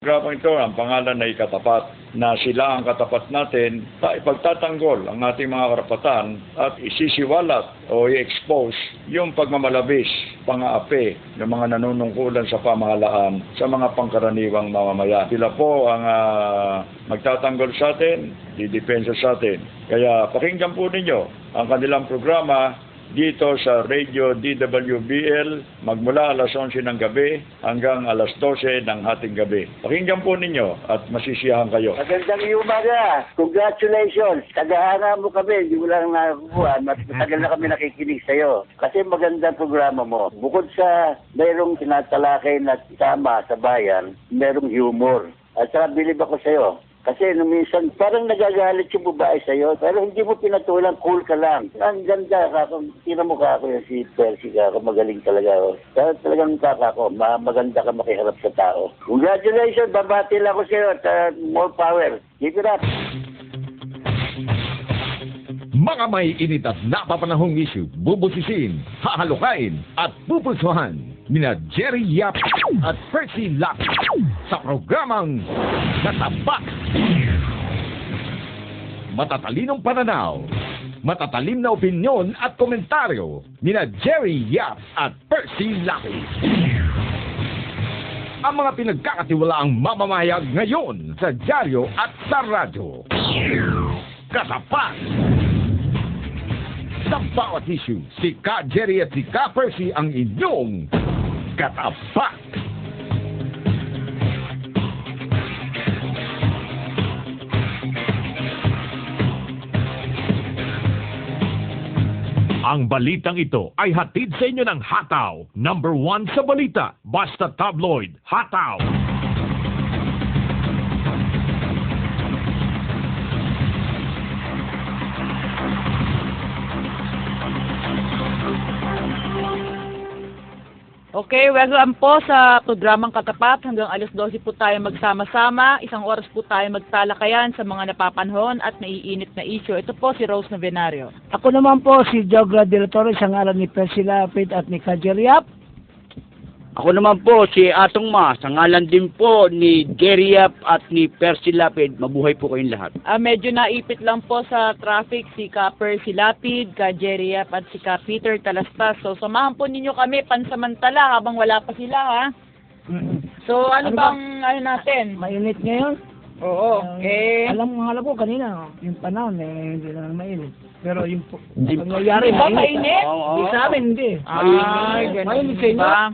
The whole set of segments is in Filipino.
Programang ito, ang pangalan ay Katapat, na sila ang katapat natin sa ipagtatanggol ang ating mga karapatan at isisiwalat o i-expose yung pagmamalabis, pang-aapi ng mga nanunungkulan sa pamahalaan sa mga pangkaraniwang mamamayan. Sila po ang magtatanggol sa atin, didepensa sa atin. Kaya pakinggan po ninyo ang kanilang programa dito sa Radio DWBL magmula alas 11 ng gabi hanggang alas 12 ng hating gabi. Pakinggan po ninyo at masisiyahan kayo. Magandang umaga. Congratulations. Tagahanga mo kami. Hindi mo lang nakakuha. Matagal na kami nakikinig sa'yo. Kasi magandang programa mo. Bukod sa mayroong tinatalakay na tama sa bayan, mayroong humor. At saka bilib ako sa'yo. Kasi minsan parang nagagalit yung babae sa'yo, pero hindi mo pinatulang, cool ka lang. Ang ganda, tinamukha ko yung si Percy ka, magaling talaga. Talagang kaka ko, maganda ka makiharap sa tao. Congratulations, babati lang ako sa'yo at more power. Keep it up. Mga may init at napapanahong issue, bubusisin, hahalukain at pupulsuhan nina Jerry Yap at Percy Lack sa programang Katapat. Matatalinong pananaw, matatalim na opinyon at komentaryo nina Jerry Yap at Percy Lack. Ang mga pinagkakatiwalaang mamamayag ngayon sa dyaryo at sa radyo. Katapat. Sa bawat issue, si Ka Jerry at si Ka Percy ang inyong katapat. Ang balitang ito ay hatid sa inyo ng Hataw. Number 1 sa balita, Basta Tabloid, Hataw. Okay, welcome po sa programang Katapat. Hanggang alas 12 po tayo magsama-sama. Isang oras po tayo magtalakayan sa mga napapanahon at naiinit na issue. Ito po si Rose Novenario. Ako naman po si Jogra De La Torre, sa ngalan ni Percy Lapid at ni Kajeriap. Ako naman po si Atong Ma, sa ngalan din po ni Jerry Yap at ni Percy Lapid. Mabuhay po kayong lahat. Medyo naipit lang po sa traffic si Ka Percy Lapid, Ka Jerry Yap at si Ka Peter Talastas. So samahan po ninyo kami pansamantala habang wala pa sila, ha? So ano bang ano natin? Mainit ngayon? Oo. Alam ko kanina, yung panahon hindi na mainit. Pero yung nangyayari, ba mainit? Hindi sa amin, hindi. Ay, mainit ganun ba?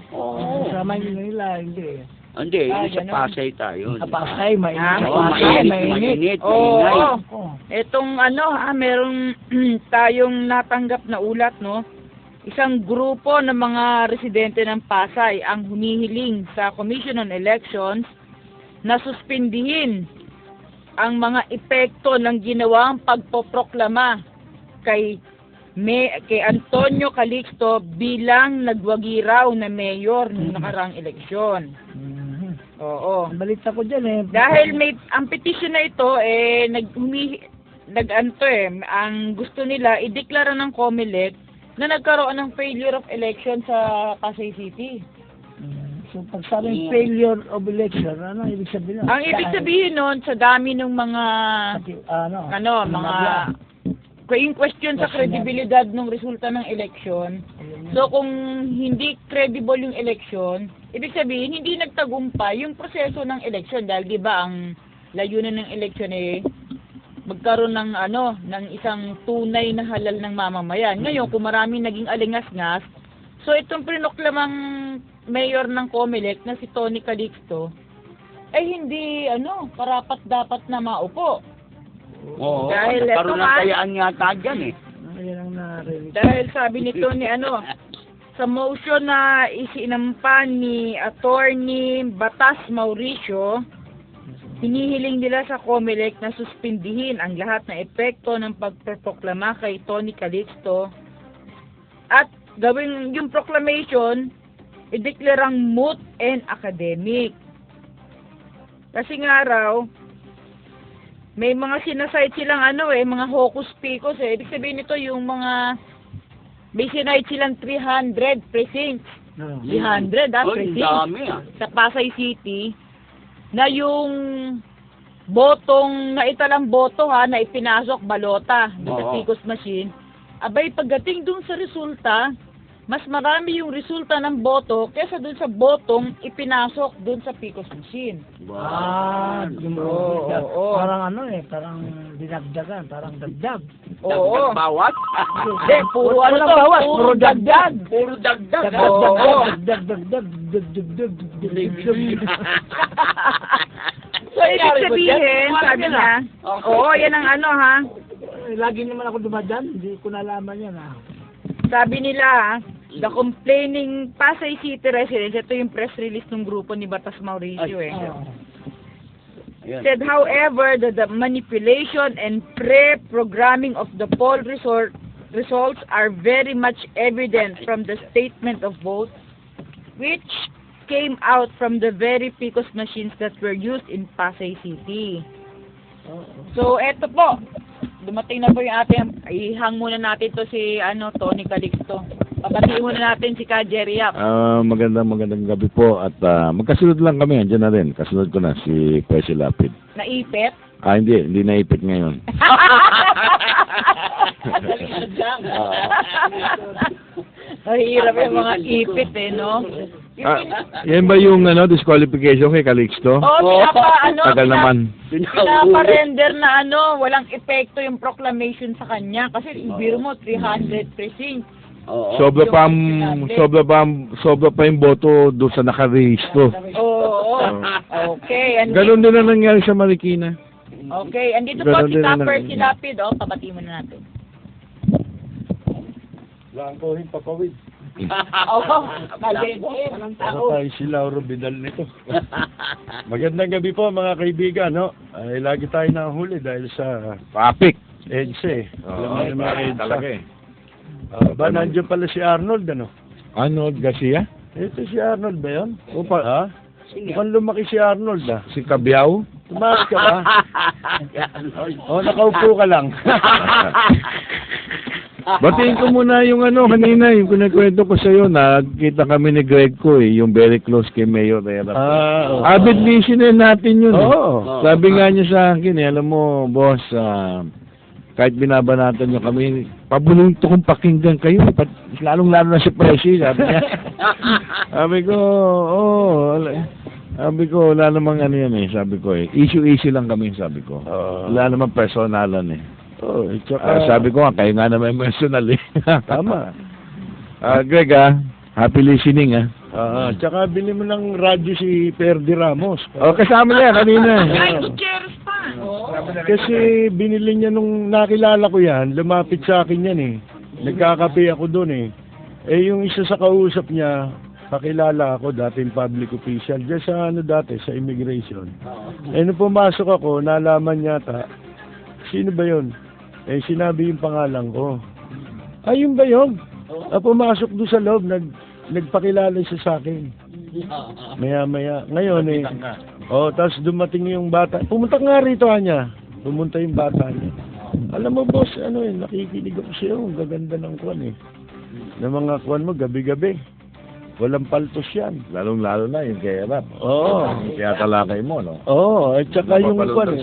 Sa Manila, hindi. Hindi, sa Pasay tayo. Sa Pasay, mainit. Oo, mainit. Oo. Etong meron tayong natanggap na ulat, no? Isang grupo ng mga residente ng Pasay ang humihiling sa Commission on Elections na suspindihin ang mga epekto ng ginawang pagpoproklama kay Antonio Calixto bilang nagwagi raw na mayor ng nakaraang eleksyon. Oo. Balita ko dyan Dahil ang petition na ito ang gusto nila ideklara ng COMELEC na nagkaroon ng failure of election sa Pasay City. So pag sabing failure of election, ano ibig sabihin? Ang ibig sabihin nun, sa dami ng mga yung question sa credibilidad ng resulta ng eleksyon. So kung hindi credible yung eleksyon, ibig sabihin hindi nagtagumpay yung proseso ng eleksyon dahil 'di ba ang layunin ng eleksyon magkaroon ng isang tunay na halal ng mamamayan. Ngayon kung maraming naging alingas-ngas, so itong pinoklamang mayor ng COMELEC na si Tony Calixto ay hindi karapat dapat na maupo. Oo, dahil nagkaroon ng kayaan yata dyan Dahil sabi nito ni sa motion na isinampa ni Attorney Batas Mauricio, hinihiling nila sa COMELEC na suspindihin ang lahat ng epekto ng pagproklama kay Tony Calixto at gawin yung proclamation ideklarang moot and academic. Kasi nga raw may mga sinasite silang mga hocus pocus Ibig sabihin nito yung mga may sinasite silang 300 precincts. 300 precincts. Dami Sa Pasay City na yung botong, na italang boto ha, na ipinasok balota doon sa Oo. PCOS machine, abay pagdating doon sa resulta, mas marami yung resulta ng boto kesa doon sa botong ipinasok doon sa PCOS machine. Yung oo. parang parang dinagdagan, parang dagdag. Oo. Bawat? Hindi, puro ano Walang to, bawas, puro dagdag. Puro dagdag. Oo. Dagdag. So, ibig sabihin, sabi niya, oo, yan ang ano ha, Lagi naman ako dumadaan, hindi ko nalaman yan sabi nila, the complaining Pasay City residents, ito yung press release ng grupo ni Batas Mauricio said, however, that the manipulation and pre-programming of the poll results are very much evident from the statement of vote, which came out from the very PCOS machines that were used in Pasay City. So, eto po. Dumating na po yung ating, ihang muna natin to si, Tony Calixto. Papatiin muna natin si Ka Jerry Yap. Magandang gabi po at magkasunod lang kami, andyan na rin. Kasunod ko na si Percy Lapid. Naipit? Hindi naipit ngayon. Mahirap yung mga ipit no? Yan ba yung disqualification kay Calixto? Tagal naman. Pinapa-render na walang epekto yung proclamation sa kanya kasi ibiro mo 300 precincts. Sobra pa yung boto doon sa nakarehistro. Oo. Okay. Ganon din na nangyari sa Marikina. Okay. Andito po Ganon si din na Percy Lapid. Papati mo na natin. Langkohin papawid. Oo. Kalibin. Tayo si Lauro Vidal nito. Magandang gabi po mga kaibigan, Ay, lagi tayo nahuli dahil sa Papik. EDSA. Alam mo yung mga EDSA. talaga eh. Nandiyan pala si Arnold, Arnold Garcia? Ito si Arnold ba yun? Ha? Mukhang lumaki si Arnold, Si Cabiao? Tumaas ka ba? Nakaupo ka lang. Batiin ko muna yung kanina, yung kunikwento ko sa'yo, nakita kami ni Greg ko yung very close kay Mayor Erap. Oo. Avid listener natin yun. Oo. Sabi nga niya sa akin, alam mo, boss, kahit binabanatan nyo kami, pabulunto kong pakinggan kayo, lalong-lalo na si Presi, sabi niya. Sabi ko, wala namang yan sabi ko issue lang kami, sabi ko. Wala namang personalan sabi ko nga, kayo nga naman personal Tama. Greg happy listening Tsaka bili mo ng radyo si Perdi Ramos. Kasama niya kanina. Ay, Gutierrez pa. Kasi binili niya nung nakilala ko yan, lumapit sa akin yan Nagkakape ako doon yung isa sa kausap niya, kakilala ako, dating public official, diyan sa dati, sa immigration. Nung pumasok ako, nalaman yata, sino ba yun? Sinabi yung pangalan ko. Yun ba yun? Pumasok doon sa loob, nagpakilala siya sa akin. Maya-maya. Ngayon tapos dumating yung bata. Pumunta nga rito niya. Pumunta yung bata niya. Alam mo boss, nakikinig ako sa'yo. Ang gaganda ng kwan ng mga kwan mo, gabi-gabi. Walang paltos yan. Lalong-lalo na yung kay Erap. Oo. Kaya talakay mo, no? Oo, at saka yung kwan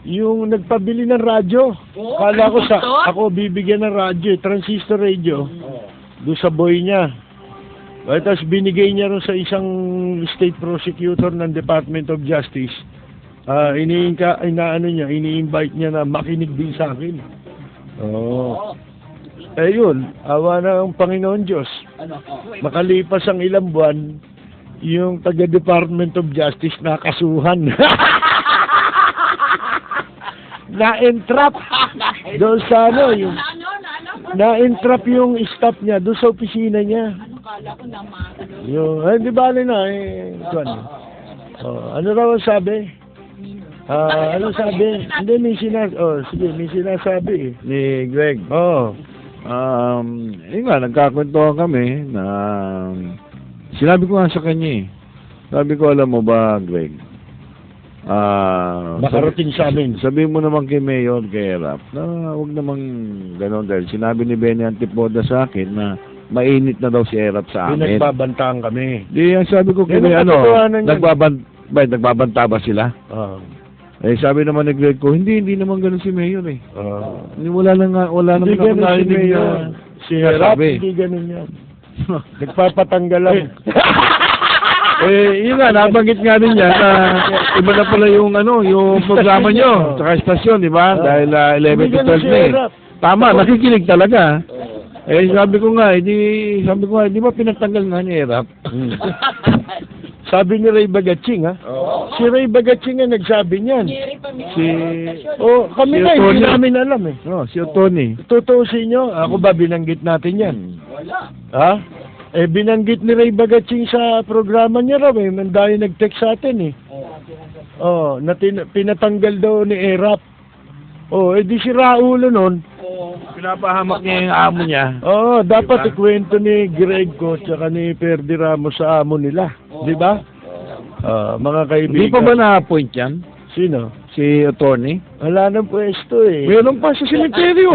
yung nagpabili ng radyo. Kala ko ako bibigyan ng radyo, transistor radio. Doon sa boy niya. Tapos binigay niya rin sa isang state prosecutor ng Department of Justice. Ini-invite niya na makinig din sa akin. Yun, awa na ang Panginoon Diyos. Makalipas ang ilang buwan, yung taga-Department of Justice nakasuhan. Na-entrap doon sa yung na-entrap yung staff niya doon sa opisina niya. Di bali na ano raw ang sabi? Ano sabi? Hindi, may sinasabi Ni Greg. Yun nga, nagkakwentuhan kami na sinabi ko nga sa kanya sabi ko, alam mo ba, Greg, nakarating sa amin. Sabihin mo naman kay Mayor, kay Erap, na huwag namang gano'n dahil sinabi ni Benny Antipoda sa akin na mainit na daw si Erap sa amin. Pinagbabantaan kami. Di, ang sabi ko kay Yan ang katotohanan yan. Ba, nagbabanta ba sila? Ah. Eh, sabi naman ni Greg ko, hindi naman ganun si Mayor eh. Hindi, wala Hindi naman ako ganun si narinig Mayor. na Si Herap, sinasabi. hindi ganun yan. Nagpapatanggal lang. Yun nga, nabanggit nga rin yan na iba na pala yung yung programa nyo, sa istasyon, di ba? Dahil 11 to 12 na eh. Tama, nakikinig talaga. Sabi ko nga, di ba pinagtanggal nga ni Erap? Sabi ni Ray Bagatsing, ha? Si Ray Bagatsing nga nagsabi niyan. Kami si na, hindi Tony. namin alam eh. No, si Tony. Tutusin nyo, ako ba binanggit natin yan? Ha? Binanggit ni Ray Bagatsing sa programa niya raw eh. Mandayo nag-text sa atin eh. Na pinatanggal daw ni Erap. Di si Raulo nun. Pinapahamak niya yung amo niya. Dapat ikwento ni Greg ko tsaka ni Ferdy Ramos sa amo nila. Di ba? Mga kaibigan. Hindi pa ba na-appoint yan? Sino? Si attorney? Wala nang pwesto eh. Meron pa sa cemetery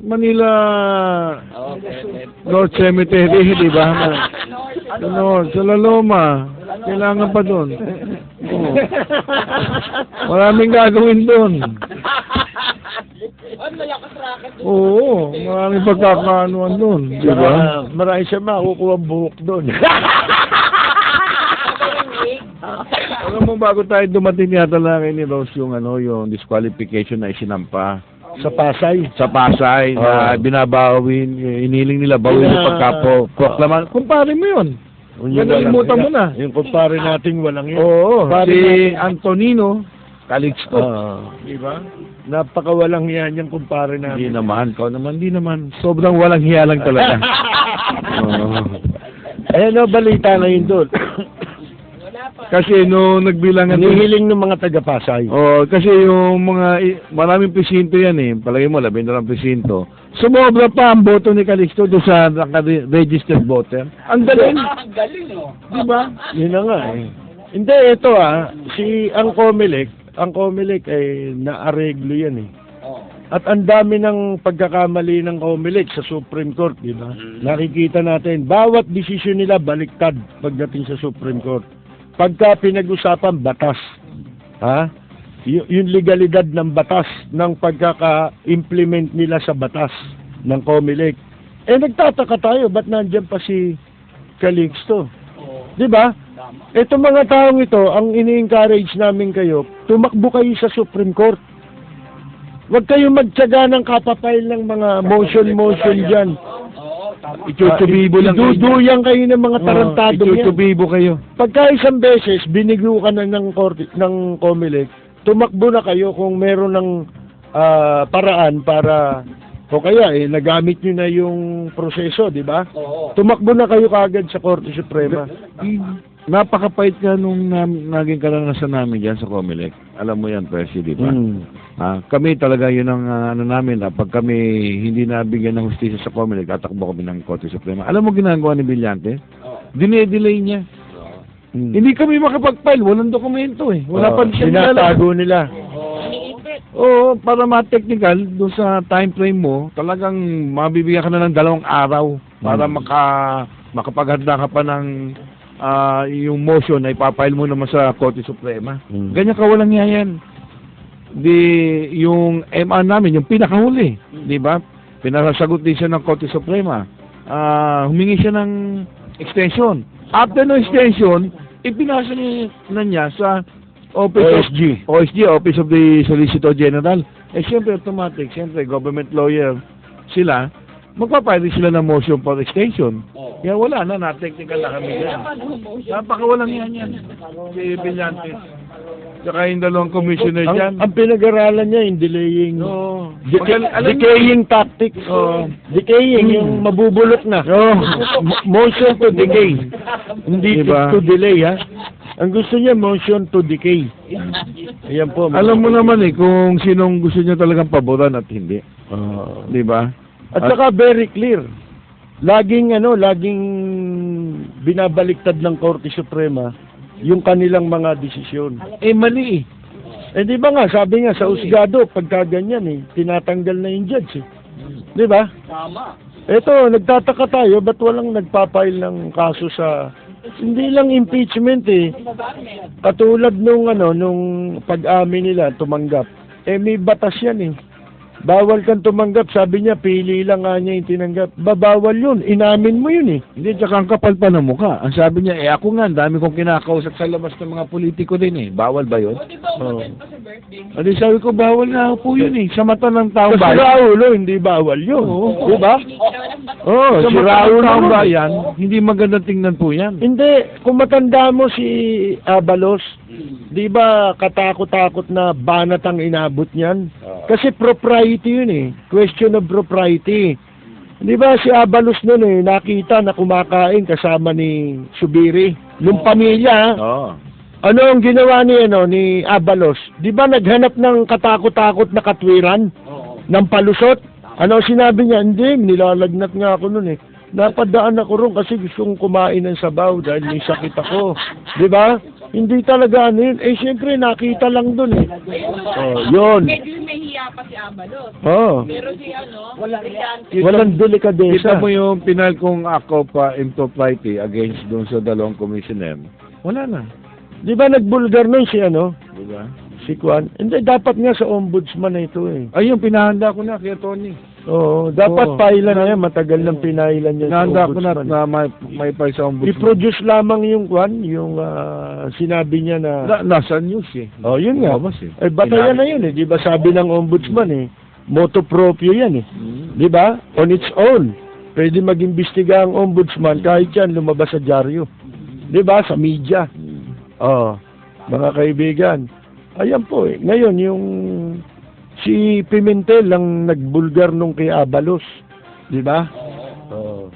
Manila North Cemetery, di ba? Sa La Loma. Kailangan pa doon. Maraming gagawin doon. Oo, maraming pagkakaanuan doon. Di ba? Marami siya makukuha buhok doon. Alam mo, bago tayo dumating yata lang ni Rose yung disqualification na isinampa Sa Pasay. sa Pasay na binabawin, iniling nila bawin yung pagkaproklaman. Kumpare mo yun. Nalimutan mo na. Yung kumpare nating walang yun. Oo, Kumpare si natin. Antonino Calixto. Di ba? Napakawalang yan yung kumpare Hindi natin. naman, hindi naman. Sobrang walang hiya lang talaga. Oo. Balita na yun doon. Kasi nung nagbilangan Hinihiling ng mga taga-Pasay. kasi yung maraming presinto yan eh. Palagay mo, 12 presinto. Sumobra pa ang boto ni Calixto doon sa registered voter. Ang galing. Di ba? Yun na nga eh. Hindi, ito ang Comelec ay naareglo yan eh. At ang dami ng pagkakamali ng Comelec sa Supreme Court, di ba? Nakikita natin, bawat desisyon nila baliktad pagdating sa Supreme Court. Pagka pinag-usapan batas, yung legalidad ng batas, ng pagkaka-implement nila sa batas ng Comelec. Nagtataka tayo, ba't nandiyan pa si Calixto? Di ba? Itong mga taong ito, ang ini-encourage namin kayo, tumakbo kayo sa Supreme Court. Huwag kayong magtyaga ng kapapile ng mga motion dyan. Itutubibo lang kayo. Iduduyang kayo ng mga tarantado yan. Itutubibo kayo. Pagka isang beses, binigo ka na ng Comelec, tumakbo na kayo kung meron ng paraan para, o kaya nagamit nyo na yung proseso, di ba? Tumakbo na kayo kaagad sa Korte Suprema. Napakapait ka nung naging karanasan namin dyan sa Comelec. Alam mo yan, Percy, di ba? Kami talaga yun ang namin. Pag kami hindi nabigyan ng hustisya sa Comelec, tatakbo kami ng Korte Suprema. Alam mo ginagawa ni Brillante? Dine-delay niya. Hindi kami makapag-file. Walang dokumento eh. Wala pa siya Sinatago nila. Oo, para ma-technical, doon sa time frame mo, talagang mabibigyan ka na ng 2 araw para makapaghanda ka pa ng yung motion na ipapile mo naman sa Korte Suprema. Ganyan ka walang yan. Yung MR namin, yung pinakahuli, di ba? Pinasagot din siya ng Korte Suprema. Humingi siya ng extension. After ng extension, ipinasa niya sa OSG, Office of the Solicitor General. Siyempre, automatic. Siyempre, government lawyer sila. Magpapile sila ng motion for extension. Kaya wala na technical na kami yan. Napakawalang yan. Si Brillante. Saka yung 2 commissioner dyan. Ang pinag-aralan niya yung delaying. Alam Decaying tactics. Decaying, yung mabubulok na. Motion to decay. Hindi Diba? to delay, ha? Ang gusto niya, motion to decay. Ayan po. Alam mo naman kung sinong gusto niya talagang paboran at hindi. Di ba? At saka very clear. Laging binabaliktad ng Korte Suprema yung kanilang mga desisyon. Mali di ba nga, sabi nga sa usgado, pagka ganyan tinatanggal na yung judge Di ba? Tama. Ito, nagtataka tayo, ba't walang nagpapile ng kaso sa Hindi lang impeachment eh. Katulad nung pag-amin nila tumanggap. May batas yan eh. Bawal kang tumanggap, sabi niya, pili lang nga niya yung tinanggap. Babawal yun, inamin mo yun eh. Hindi, tsaka ang kapal pa ng mukha. Ang sabi niya, ako nga, ang dami kong kinakausap sa labas ng mga politiko din eh. Bawal ba yun? Oh. Adi sabi ko, bawal nga po yun eh. Sa mata ng taong Kasi bayan. Raulo, hindi bawal yun. Oo. Diba? Oo, Sa si mata ng Raulo taong naman. bayan, hindi magandang tingnan po yan. Hindi, kung matanda mo si Abalos, di ba katakot-takot na banat ang inabot niyan? Kasi propriety yun eh. Question of propriety. Di ba si Abalos nun eh, nakita na kumakain kasama ni Subiri. Nung pamilya, Oo. ano ang ginawa ni Abalos? Di ba naghanap ng katakot-takot na katwiran? Ng palusot? Ano sinabi niya? Hindi, nilalagnat nga ako nun eh. Napadaan ako ron kasi gusto kong kumain ng sabaw dahil may sakit ako. Di ba? Hindi talaga ano yun. Siyempre, nakita lang dun eh. Yun. Medyo may hiya pa si Abalos. Pero si Walang delikadesa. Kita mo yung pinal kong ako pa impropriety against doon sa dalawang commissioner. Wala na. Di ba nagbulgar nun si Diba? Si Kwan? Hindi, dapat nga sa ombudsman na ito eh. Ay, yung pinahanda ko na kay Tony. Oo, dapat Oo. pailan na yan. Matagal ng pinailan yan Pinahanda sa ko na ombudsman. may pa sa ombudsman. I-produce lamang yung Kwan, yung sinabi niya na... Nasa news eh. Oh, yun nga. Lumabas eh. Batayan na yun eh. Di ba sabi ng ombudsman eh, motu proprio yan eh. Di ba? On its own. Pwede mag-imbestiga ang ombudsman kahit yan lumabas sa dyaryo. Di ba? Sa media. Oh, mga kaibigan. Ayan po eh. Ngayon, yung si Pimentel lang nagbulgar nung kay Abalos. Di ba? Oh.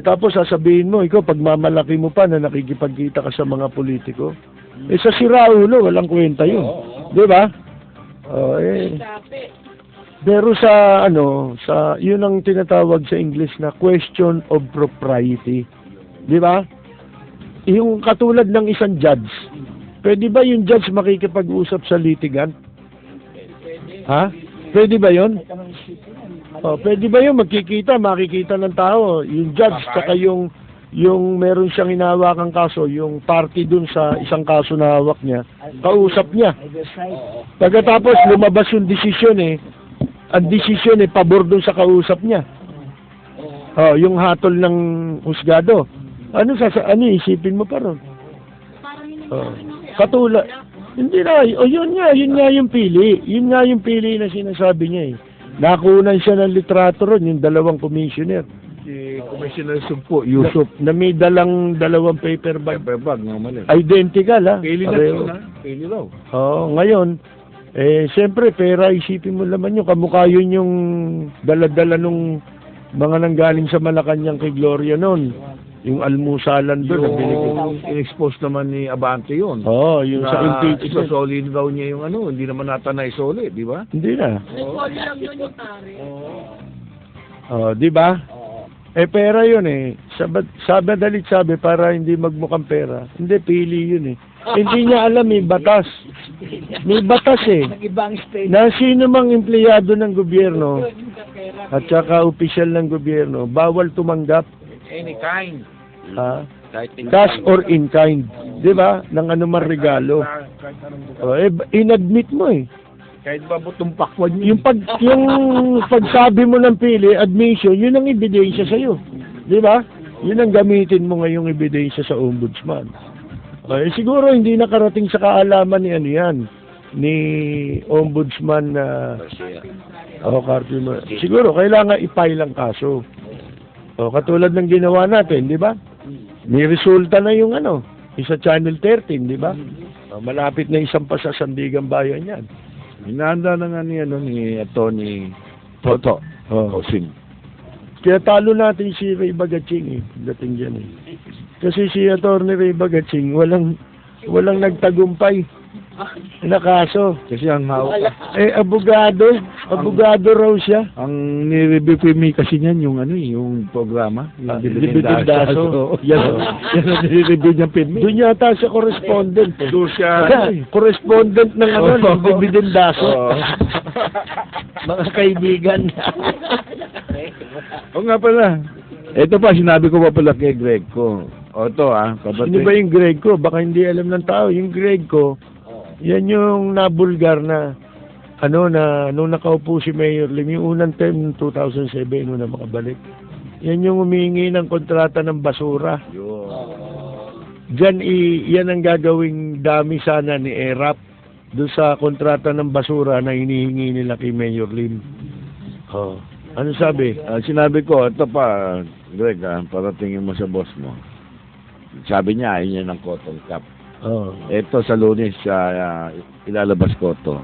Tapos sasabihin mo, ikaw pagmamalaki mo pa na nakikipagkita ka sa mga politiko. Sa si Raulo, walang kwenta yun. Di ba? Pero sa yun ang tinatawag sa English na question of propriety. Di ba? Yung katulad ng isang judge, pwede ba yung judge makikipag-usap sa litigant? Ha? Pwede ba yun? Pwede ba yun makikita ng tao, yung judge, tsaka yung meron siyang hinahawakang kaso, yung party dun sa isang kaso na hawak niya, kausap niya. Pagkatapos lumabas yung desisyon ang desisyon pabor dun sa kausap niya. Yung hatol ng husgado. Ano isipin mo pa ron? Katulad. Hindi na. Yun nga yung pili. Yun nga yung pili na sinasabi niya eh. Nakunan siya ng litrato ron, yung dalawang commissioner. Si Commissioner Sumpo, Yusuf. Na may dalawang paper bag. Mali. Identical ha. Pili na Pareho. yun ha. Pili daw. Ngayon, siyempre, pera, isipin mo naman yung kamukha yun yung dala-dala nung mga nanggaling sa Malacanang kay Gloria noon. Yung almusalan doon na binigay. Yung in-expose naman ni Abante yun. Yung sa impeachment. Isosoli daw niya yung hindi naman nata na-isoli, di ba? Hindi na. Nagpoli lang yun yung pare. Di ba? Pera yun eh. Sabi para hindi magmukhang pera. Hindi, pili yun eh. Hindi niya alam, may batas. May batas eh. Nag-ibang state. Na sino mang empleyado ng gobyerno at saka opisyal ng gobyerno, bawal tumanggap. Any kind. Cash or in kind. Di ba? Nang anumang regalo. Inadmit mo eh. Kahit ba butong pakwan niya. Yung pagsabi mo ng pili, admission, yun ang ebidensya sa'yo. Di ba? Yun ang gamitin mo ngayong ebidensya sa ombudsman. Siguro hindi nakarating sa kaalaman ni ombudsman Carpio. Siguro kailangan i-file ang kaso. Katulad ng ginawa natin, di ba? May resulta na yung isa Channel 13, di ba? Malapit na isang pa sa Sandigan Bayan yan. Hinahanda na nga ni Tony Toto. Sing. Kaya talo natin si Ray Bagaching dating dyan Kasi si Atty. Ray Bagaching, walang nagtagumpay na kaso. Kasi ang abogado raw siya. Ang nire-review me kasi niyan yung yung programa, yung Dividendaso. Yan ang nire-review niya PIMI. Doon yata siya correspondent. Doon siya Correspondent ng ng Dividendaso. Mga kaibigan. O nga pala. Ito pa, sinabi ko pa pala kay Greg ko. O ito Sino ba yung Greg ko? Baka hindi alam ng tao. Yung Greg ko, yan yung nabulgar na na nung nakaupo si Mayor Lim, yung unang term ng 2007, nung na makabalik. Yan yung humingi ng kontrata ng basura. Diyan, yan ang gagawing dami sana ni ERAP doon sa kontrata ng basura na hinihingi nila kay Mayor Lim. Ano sabi? Sinabi ko, ito pa, Greg, para tingin mo sa boss mo. Sabi niya, ayun yan ang cotton cap. Ito sa Lunes, ilalabas ko to.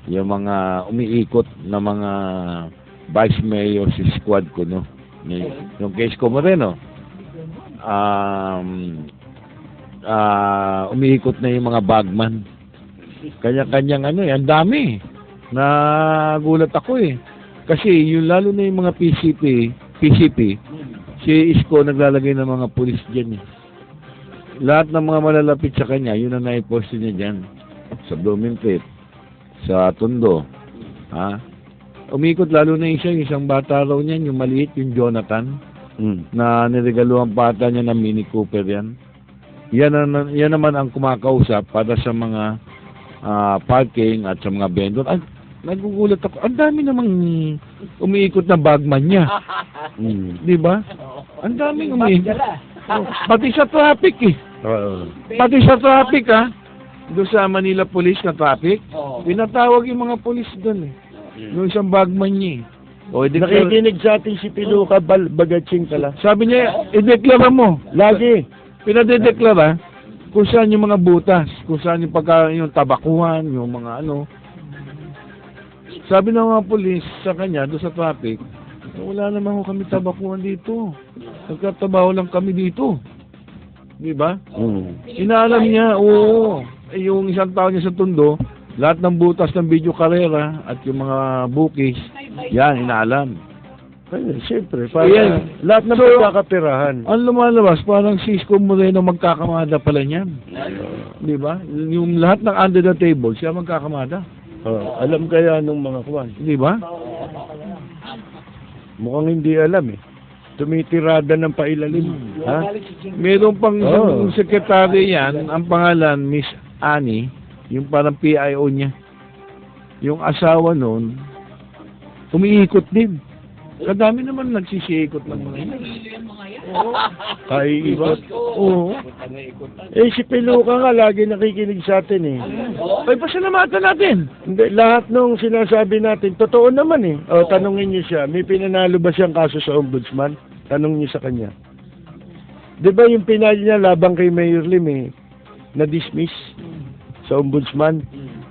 Yung mga umiikot na mga vice mayor si squad ko, no? Yung case ko mo rin, no? Umiikot na yung mga bagman. Kanya-kanyang ang dami. Nagulat ako Kasi yung lalo na yung mga PCP, si Isko naglalagay ng mga pulis dyan Lahat ng mga malalapit sa kanya, yun ang naipost niya dyan. Sa Bloomington, sa Tondo. Umikot lalo na isang bata raw niyan, yung maliit, yung Jonathan, na niregaluhan bata niya ng Mini Cooper yan. Yan naman ang kumakausap para sa mga parking at sa mga vendor. Nagugulat ako. Ang dami namang umiikot na bagman niya. Di ba? Ang daming umiikot. Pati sa traffic Pati sa traffic doon sa Manila Police na traffic. Pinatawag yung mga police doon Yung isang bagman niya Nakikinig sa atin si Piluka Bagatsing pala. Sabi niya, ideklara mo. Lagi. Pinadedeklara kung saan yung mga butas, kung saan yung tabakuhan, yung mga Sabi ng mga pulis sa kanya, doon sa traffic, wala naman kami tabakuhan dito. Nagkatabaho lang kami dito. Di ba? Inaalam niya, yung isang tao niya sa Tondo, lahat ng butas ng video karera at yung mga bookies, yan, inaalam. Siyempre, lahat ng pagkakapirahan. Ang lumalabas, parang si Isko Moreno magkakamada pala niyan. Di ba? Yung lahat ng under the table, siya magkakamada. Alam kaya nung mga kuwan. Di ba? Mukhang hindi alam Tumitirada ng pailalim. Meron pang isang sekretary yan, ang pangalan, Miss Annie, yung parang PIO niya. Yung asawa nun, umiikot din. Kadami naman nagsisiikot ng mga yan. Kaiikot? Oo. Si Piluka nga, lagi nakikinig sa atin Ay, pasalamatan natin. Hindi, lahat nung sinasabi natin, totoo naman tanungin niyo siya, may pinanalo ba siyang kaso sa ombudsman? Tanong niyo sa kanya. Di ba yung pinali niya labang kay Mayor Lim na-dismiss sa ombudsman?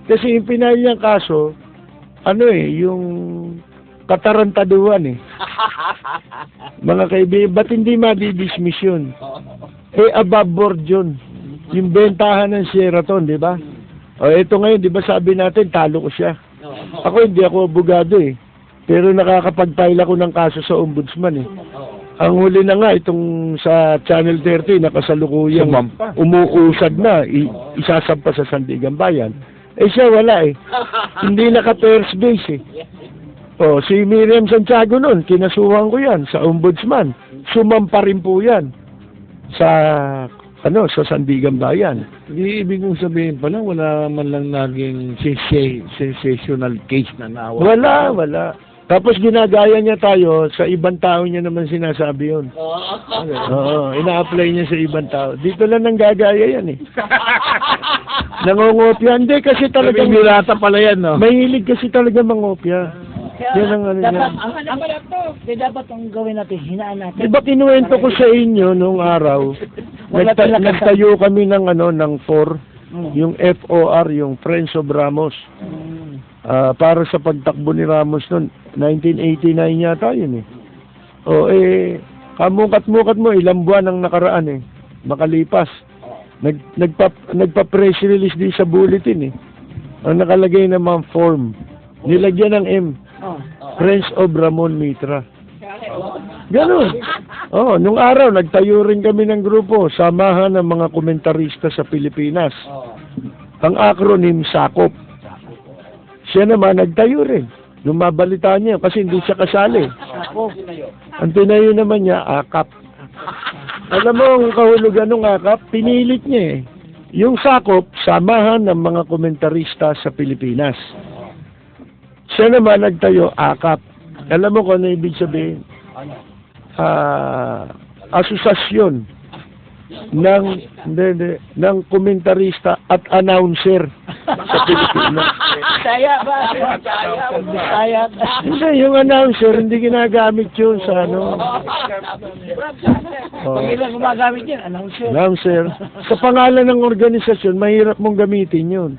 Kasi yung pinali niyang kaso, yung katarantaduhan Mga kaibigan, ba't hindi ma-dismiss yun? Above board yun. Yung bentahan ng Sheraton, di ba? Ito ngayon, di ba sabi natin, talo ko siya. Ako, hindi ako abogado Pero nakakapag-file ako ng kaso sa ombudsman Ang huli na nga, itong sa Channel 30, nakasalukuyang umuusad na, isasampa sa Sandigan Bayan. Siya wala Hindi naka-first base si Miriam Santiago nun, kinasuhan ko yan sa ombudsman. Sumampa rin po yan sa Sandigan Bayan. Hindi ibig kong sabihin pala, wala man lang naging sensational case na nawa. Wala. Tapos ginagaya niya tayo, sa ibang tao niya naman sinasabi yun. Ina-apply niya sa ibang tao. Dito lang nanggagaya yan Nangungopya. Hindi kasi talagang Mirata pala yan, no? Mahilig kasi talaga mangopya. Yan ang dapat ang gawin natin, hinaan natin. Diba kinuwento ko sa inyo nung araw, nagtayo kami ng FOR, yung FOR, yung Friends of Ramos. Para sa pagtakbo ni Ramos noon, 1989 yata yun kamukat-mukat mo, ilang buwan ang nakaraan makalipas. Nagpa-press release din sa bulletin Ang nakalagay naman form, nilagyan ng M. Friends of Ramon Mitra. Ganun. Nung araw, nagtayo rin kami ng grupo, Samahan ng mga Komentarista sa Pilipinas. Ang acronym, SAKOP. Siya naman, nagtayo rin. Nung mabalita niya, kasi hindi siya kasali. Ang tinayo naman niya, AKAP. Alam mo ang kahulugan ng AKAP, pinilit niya eh. Yung sakop, samahan ng mga komentarista sa Pilipinas. Siya naman nagtayo, AKAP. Alam mo kung ano ibig sabihin? Asosasyon ng komentarista at announcer sa Pilipinas. Saya ba? Saya. Hindi, yung announcer, hindi ginagamit yun sa ano. Pag ilang gumagamit yan, Announcer. Sa pangalan ng organisasyon, mahirap mong gamitin yun.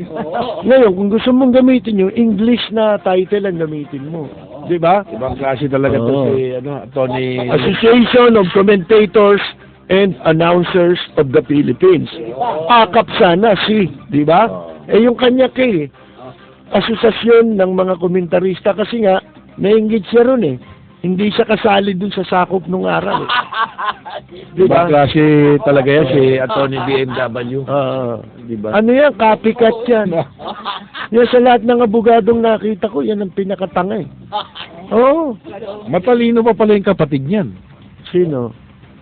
Ngayon, kung gusto mong gamitin yun, English na title ang gamitin mo. Di ba? Ibang klase talaga to si Tony. Association of Commentators and Announcers of the Philippines. AKAP sana di ba? Yung kanya asosasyon ng mga komentarista kasi nga, nainggit siya ron eh. Hindi siya kasali dun sa sakop nung araw eh. Ibang klase talaga yan si Tony BMW. Diba? Ano yan? Copycat yan. Yan sa lahat ng abogadong nakita ko, yan ang pinakatanga eh. Oo. Matalino pa pala yung kapatid niyan. Sino?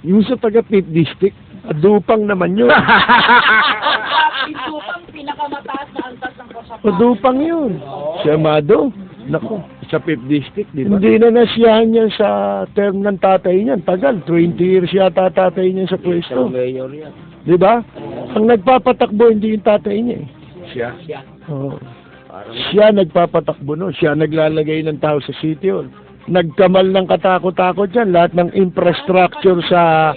Yung sa taga-Pit District. Dupang naman yun. Dupang pinakamataas na antas ng kasama. Dupang yun. Si Amado. Naku. Sa 5th District, di ba? Hindi na nasiyahan yan sa term ng tatay niyan. Tagal, 20 years yata tatay niyan sa pwesto. Di ba? Ang nagpapatakbo, hindi yung tatay niya eh. Siya? Oo. Siya nagpapatakbo no. Siya naglalagay ng tao sa City Hall. Nagkamal ng katakot-takot yan. Lahat ng infrastructure sa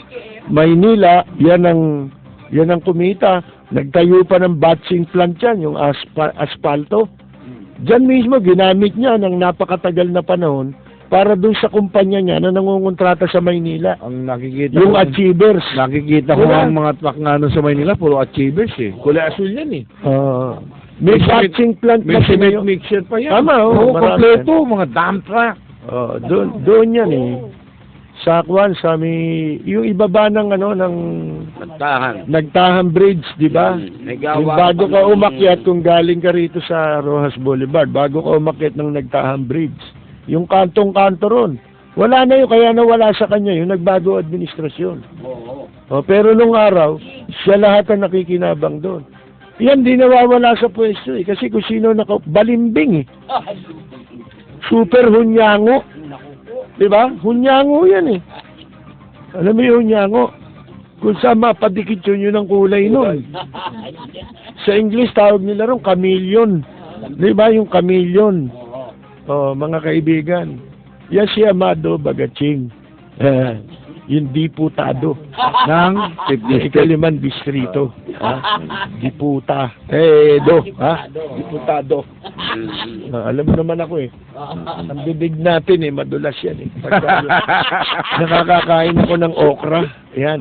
Maynila, yan ang kumita. Nagtayo pa ng batching plant yan, yung asfalto. Diyan mismo, ginamit niya ng napakatagal na panahon para dun sa kumpanya niya na nangungontrata sa Maynila. Ang nakikita Yung ko, Achievers. nakikita ko ang mga truck nga nun sa Maynila, puro Achievers eh. Kulay asul yan eh. May batching plant May kasi cement ngayon. mixer pa yan. Tama, Oo, marami kompleto, mga dump truck. Doon yan eh. Sa Kwan, yung ibaba ng Nagtahan Bridge, di ba? Yung bago ka umakyat, kung galing ka rito sa Rojas Boulevard, bago ka umakyat ng Nagtahan Bridge, yung kantong-kanto ron, wala na yun, kaya nawala sa kanya yung nagbago administrasyon. Pero nung araw, siya lahat ang nakikinabang doon. Yan, di nawawala sa pwesto eh, kasi kung sino balimbing eh. Super hunyango. Diba? Hunyango yan eh. Alam mo yung hunyango? Kung saan mapadikit yun ang kulay nun. Sa English, tawag nila ron chameleon. Diba? Yung chameleon. Mga kaibigan. Yan si Amado Bagaching. Yung diputado ng Ikaliman Distrito. Diputa. Diputado. Alam mo naman ako eh. Ang bibig natin eh, madulas yan eh. Pagka nakakakain ako ng okra. Yan.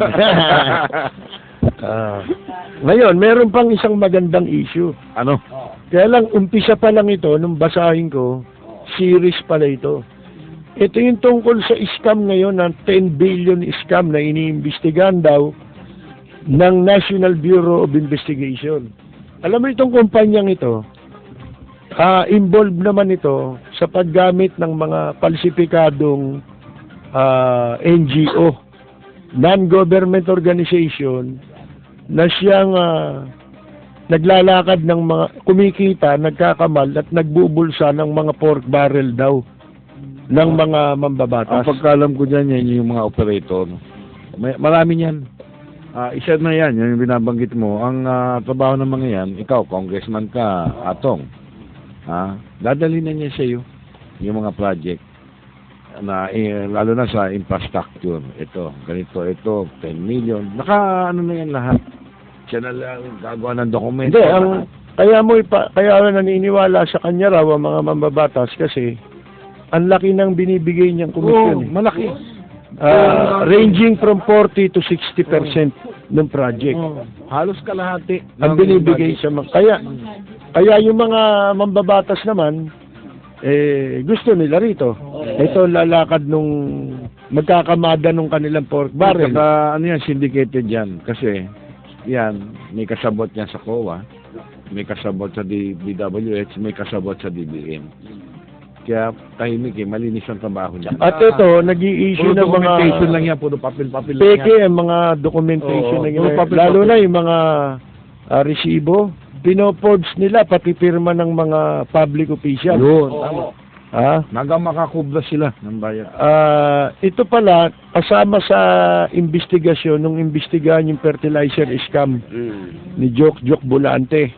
Ngayon, meron pang isang magandang issue. Ano? Kaya lang, umpisa pa lang ito, nung basahin ko, series pala ito. Ito yung tungkol sa scam ngayon, ng 10 billion scam na iniimbestigahan daw ng National Bureau of Investigation. Alam mo itong kumpanyang ito, involved naman ito sa paggamit ng mga falsipikadong NGO, non-government organization, na siyang naglalakad ng mga kumikita, nagkakamal at nagbubulsa ng mga pork barrel daw ng mga mambabatas. Ang pagkalam ko dyan, yan yung mga operator. Marami yan. Isa na yan, yung binabanggit mo. Ang trabaho ng mga yan, ikaw, congressman ka, Atong. Dadali na niya sa iyo yung mga project na lalo na sa infrastructure. Ito, ganito, ito, 10 million. Ano na yan lahat. Siya na lang gagawa ng dokumento. Hindi, kaya naniniwala sa kanya raw ang mga mambabatas kasi ang laki ng binibigay niyang komisyon. Malaki. Ranging from 40 to 60% ng project. Halos kalahati. Ang binibigay sa mga. Kaya yung mga mambabatas naman, gusto nila rito. Ito lalakad nung magkakamada nung kanilang pork barrel. Ano yan, syndicated yan. Kasi, yan, may kasabot yan sa COA, may kasabot sa DWH, may kasabot sa DBM. Kaya tahimik malinis ang trabaho niya. At ito, nag-i-issue Puro ng mga documentation lang yan, puro papel-papel lang peke yan. ang mga documentation Oo, na puro ginawa. papel-papel. Lalo na yung mga resibo, pinoforge nila pati pirma ng mga public official. Yun, tama. Ha? Hanggang makakubra sila ng bayan. Ito pala, kasama sa investigasyon, nung investigahan yung fertilizer scam ni Jok Bolante,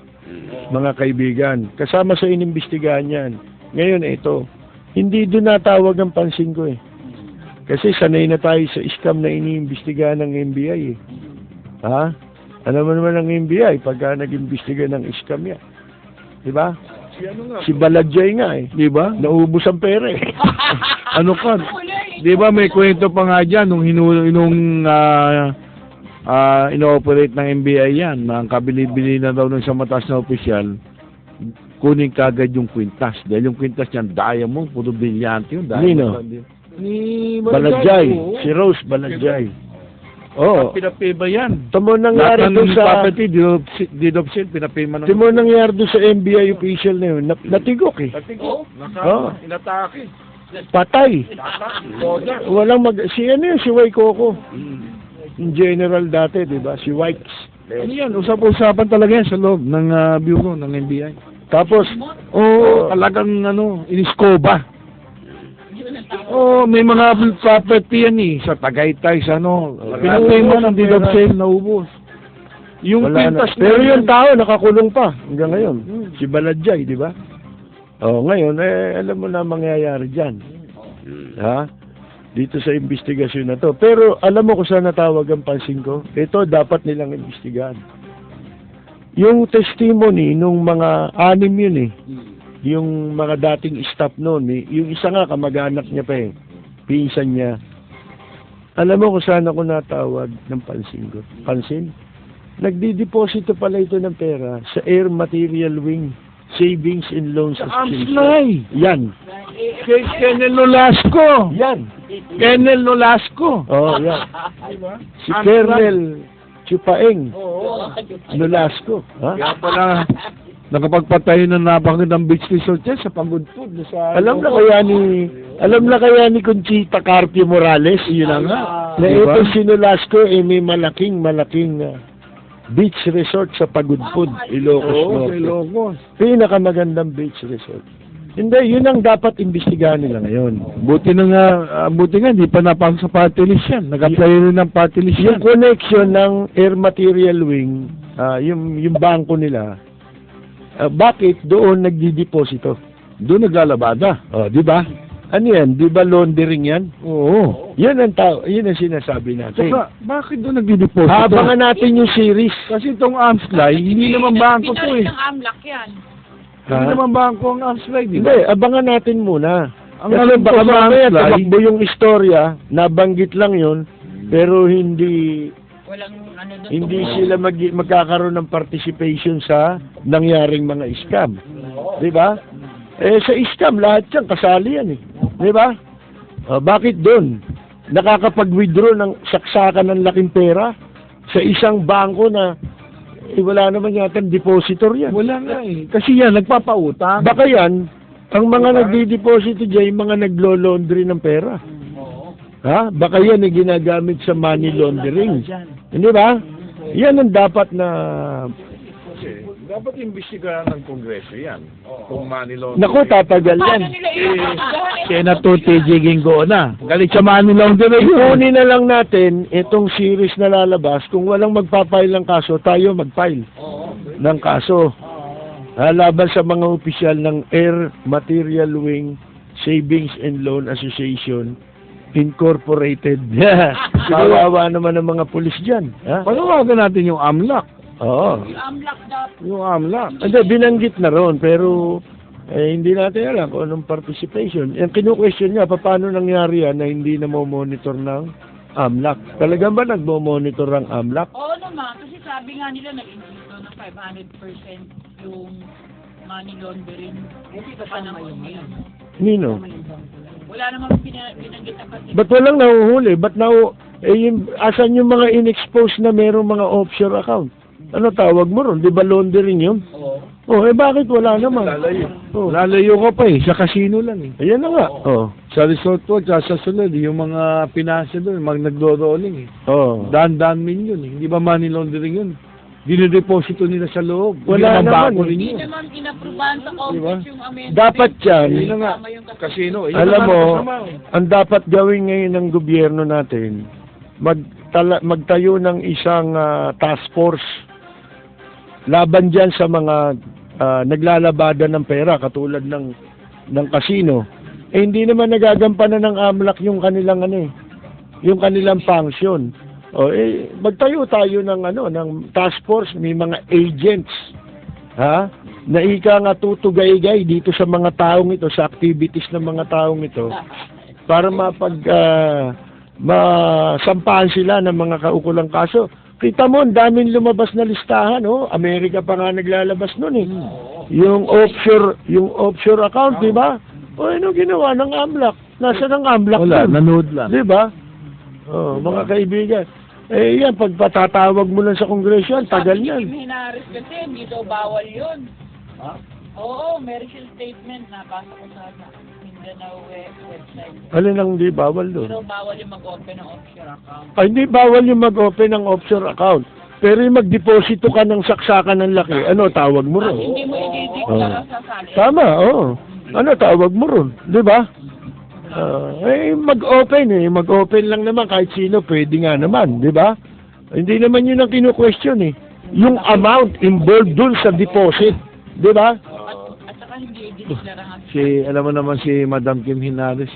mga kaibigan. Kasama sa inimbestigahan yan. Ngayon, ito, hindi doon natawag ang pansin ko eh. Kasi sanay na tayo sa scam na iniimbestigahan ng NBI eh. Ha? Alam mo naman ng NBI pagka nag-imbestiga ng scam yan. Diba? Si Baladyay nga eh. Diba? Naubos ang pera eh. Ano ka? Di ba may kwento pa nga dyan nung ino-operate ng NBI yan, na ang kabili-bili na daw ng isang mataas na opisyal, kunin kagad yung kwintas. Dahil yung kwintas niyan, diamond, puro brilyante yun. Nino? Ni Baladyay. oo. Si Rose Baladyay. Oo. Pinapay ba yan? Tamo Lahat nangyari ng doon sa... property, deed of sale, pinapay man ng... Tamo nangyari doon sa NBI official na yun. Natigok eh. Natigo, Oo. inatake. Patay. Soda. Walang Si ano yun? Si Waikoko. In general dati, di ba? Si Wikes. Ano yan, usap-usapan talaga yan sa loob ng bureau ng NBI. Tapos, Talagang iniskoba. May mga property yan eh, sa Tagaytay, sa pinapay mo ng deed of sale, naubos. Yung wala na. pintas Pero yung tao, nakakulong pa hanggang ngayon. Si Baladyay, di ba? Ngayon, alam mo na mangyayari dyan. Ha? Dito sa investigasyon na to. Pero alam mo kung saan natawag ang pansin ko? Ito, dapat nilang investigahan. Yung testimony nung mga 6 yun eh. Yung mga dating staff noon eh. Yung isa nga, kamag-anak niya pa eh. Pinsan niya. Alam mo kung saan ako natawag ng pansin ko? Pansin? Nagdi-deposito pala ito ng pera sa Air Material Wing Savings and Loans Association. Amslay! Yan. Kay Kenel Nolasco! Yan. Kenel Nolasco! Yan. Si Colonel Chupaeng Nolasco. Ha? Kaya pala, nakapagpatayo ng napakagandang beach resort yan sa Pagudpud. Alam na kaya ni Conchita Carpio Morales, yun na nga, na Diba? ito si Nolasco may malaking beach resort sa Pagudpud, Ilocos Norte. Ilocos. Pinakamagandang beach resort. Hindi, yun ang dapat imbestigahan nila ngayon. Buti nga, hindi pa napasok sa party list yan. Nag-apply rin ng party list Yung yan. connection ng Air Material Wing, yung bangko nila, bakit doon nagdi-deposito? Doon naglalabada. Di ba? Ano yan? Di ba laundering yan? Oo. Yun ang sinasabi natin. Saka, bakit doon nagdi-deposit? Abangan natin yung series. Kasi itong Amslay, hindi naman bangko to eh. Pinalit ng AMLAC yan. Hindi naman bangko ang Amslay, di ba? Hindi, abangan natin muna. Ang Kasi alam ko baka sa mamaya Amslay, tumakbo yung istorya, nabanggit lang yun, pero hindi Walang doon. hindi sila magkakaroon ng participation sa nangyaring mga scam. Di ba? Sa scam, lahat yan, kasali yan eh. Di ba? Bakit doon? Nakakapag-withdraw ng saksakan ng laking pera sa isang bangko na wala naman yata depositor yan. Wala nga eh. Kasi yan, nagpapautang. Baka yan, ang mga nagdi-deposito dyan, yung mga naglo-laundry ng pera. Ha? Baka yan ay ginagamit sa money laundering. Hindi ba? Yan ang dapat na... Dapat imbestigahan ng Kongreso yan. Kung money laundering. Naku, tatagal yan. Paano nila iimbestigahan? Senator TJ Gingo na. Galit sa money laundering. Ipunin na lang natin itong series na lalabas. Kung walang magpapile ng kaso, tayo magpile ng kaso. Laban sa mga opisyal ng Air Material Wing Savings and Loan Association Incorporated. Kawawa naman ang mga pulis dyan. Ha? Panawagan natin yung AMLAC. Oo. AMLAC dapat. Yung AMLAC. Hindi, binanggit na ron, pero hindi natin alam kung anong participation. Yung kinu-question niya, paano nangyari yan na hindi na monitor ng AMLAC? Talagang ba nagmo-monitor ang AMLAC? Oo naman, kasi sabi nga nila nag-increase ng 500% yung money laundering. Sa panahon ngayon. Nino? Wala namang binanggit na kasi. Ba't walang nahuhuli? Ba't asan yung mga in-expose na merong mga offshore account? Ano tawag mo ron? Di ba laundering yun? Oh, bakit wala naman? Lalayo. Oh. Lalayo ka pa sa casino lang Ayan na nga. Oh. Sa Resort World, sa sunod, yung mga pinasa doon, nagdo-rolling Oh. Daan-daan million Hindi ba money laundering yun? Dinideposito nila sa loob. Wala Hindi naman. bako rin Hindi yun. naman inaprubahan sa Congress Diba? yung amendment. Dapat yan, Yun na nga. Tama yung Casino. Yun alam naman mo, kasama. ang dapat gawin ngayon ng gobyerno natin, magtayo ng isang task force laban dyan sa mga naglalabada ng pera katulad ng casino. Hindi naman nagagampanan ng AMLAC yung kanilang yung kanilang function. Magtayo tayo ng task force, may mga agents na ika nga tutugay-gay dito sa mga taong ito, sa activities ng mga taong ito, para masampahan sila ng mga kaukulang kaso. Kita mo, ang daming lumabas na listahan, Amerika pa nga naglalabas nun Yung offshore account, di ba? Ano ginawa ng AMLAC? Nasaan ang AMLAC Wala, dun? nanood lang. Di ba? Mga kaibigan. Yan, pag patatawag mo lang sa kongresyo, tagal yan. Sabi ni Kim Hinares kasi, hindi daw bawal yun. Oo, meron siyang statement na basa ko sa Mindanao website. Alin ang di bawal doon? Pero bawal yung mag-open ng offshore account. Hindi bawal yung mag-open ng offshore account. Pero yung mag-deposito ka ng saksakan ng laki, tawag mo ron? Hindi mo i-declare sa sali. Tama, tawag mo ron, di ba? Mag-open mag-open lang naman kahit sino, pwede nga naman, di ba? Hindi naman yun ang kinu-question Yung amount involved dun sa deposit, di ba? At saka hindi i-declare ang Alam mo naman si Madam Kim Hinares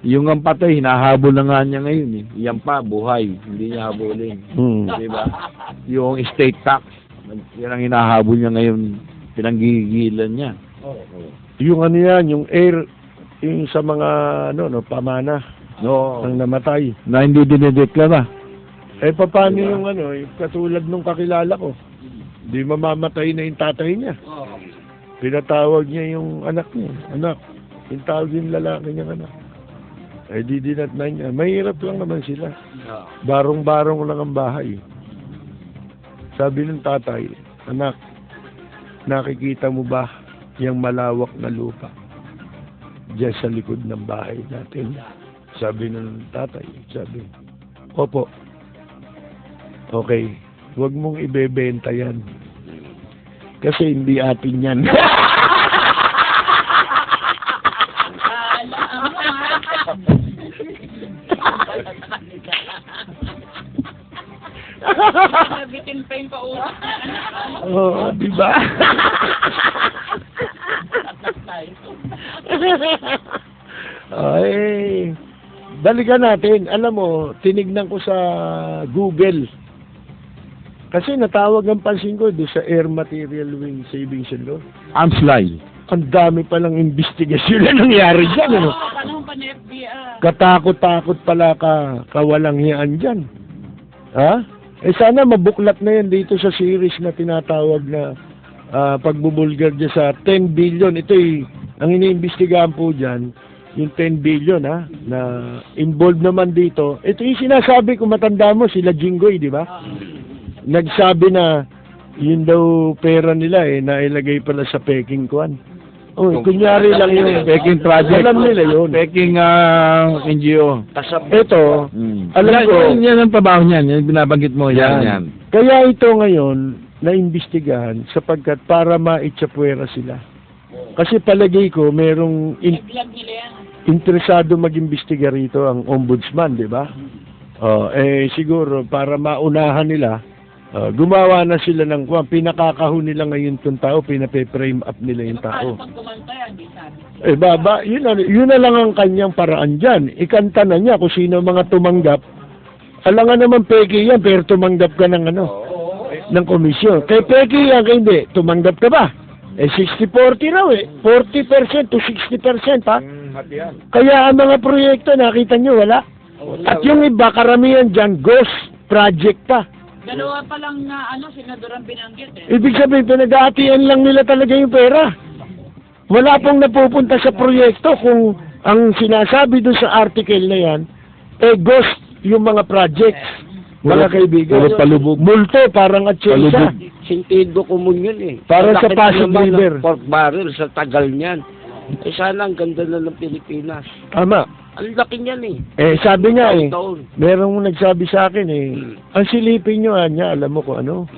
Yung ang patay, hinahabol na nga niya ngayon Yan pa, buhay. Hindi niya habulin. Di ba? Yung estate tax, yan ang hinahabol niya ngayon. Pinanggigilan niya. Yung yan, yung air, yung sa mga, pamana, No, ang namatay. na hindi dinideklara. Paano yung katulad nung kakilala ko? Di mamamatay na yung tatay niya. Pinatawag niya yung anak niya. Anak, yung tawag yung lalaki niyang anak. Di dinatnan niya. Mahirap lang naman sila. Barong-barong lang ang bahay. Sabi ng tatay, anak, nakikita mo ba yung malawak na lupa diyan sa likod ng bahay natin? Sabi ng tatay, opo. Okay, huwag mong ibebenta yan. Kasi hindi atin yan. Nabitin pa yung pausap. Di ba? Balikan natin. Alam mo, tinignan ko sa Google. Kasi natawag ang pansin ko doon sa Air Material Wing Savings and Loan. Amslay. Ang dami palang investigasyon na nangyari dyan. Panahon pa ni FBI. Katakot-takot pala kawalang hiyaan dyan. Sana mabuklat na yan dito sa series na tinatawag na pagbubulgar dyan sa 10 billion. Ito ang iniimbestigahan po dyan, yung 10 billion na involved naman dito. Ito yung sinasabi ko, matanda mo, sila Jinggoy, di ba? Nagsabi na yun daw pera nila nailagay pala sa Peking Kwan. Kunyari lang yung Peking project. Alam nila yun. Peking NGO. Ito, alam ko, Yan ang trabaho niyan. Yan binabanggit mo. Yan. kaya ito ngayon naimbestigahan sapagkat para maitsapwera sila. Kasi palagay ko merong Naglag nila yan. interesado mag-imbestiga rito ang ombudsman, di ba? Siguro para maunahan nila, gumawa na sila ng pinakakahon nila ngayon itong tao, pinape-frame up nila yung tao. Pag kumanta yan, di sabi. Baba, yun na lang ang kanyang paraan dyan. Ikanta na niya kung sino mga tumanggap. Alangan naman peke yan, pero tumanggap ka ng ng komisyon. Kay peke yan, kay hindi, tumanggap ka ba? 60-40 raw 40% to 60%, ha? Kaya ang mga proyekto, nakita nyo, wala. At yung iba, karamihan dyan, ghost project pa. Dalawa pa lang na senador ang binanggit Ibig sabihin, pinag-aatian lang nila talaga yung pera. Wala pong napupunta sa proyekto kung ang sinasabi doon sa article na yan, ghost yung mga projects. Mga kaibigan. Puro palubog. Multo, parang atsyesa. Palubog. Sentido común yun eh. Parang sa Laki Pasig naman ng River. pork barrel sa tagal niyan. Eh sana ang ganda na ng Pilipinas. Tama. Ang laki niyan eh. Sabi nga Taon-taon. merong nagsabi sa akin ang silipin nyo, Anya, alam mo kung ano?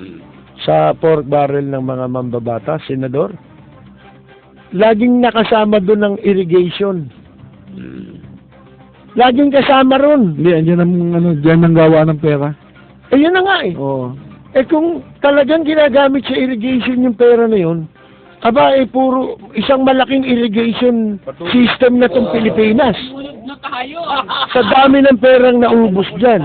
Sa pork barrel ng mga mambabata, senador. Laging nakasama doon ng irrigation. Laging kasama ron. Hindi, andyan ang, dyan ang gawa ng pera. Yun na nga eh. Oo. Kung talagang ginagamit sa irrigation yung pera na yun, aba puro isang malaking irrigation system na tong Pilipinas. Sa dami ng perang naubos dyan.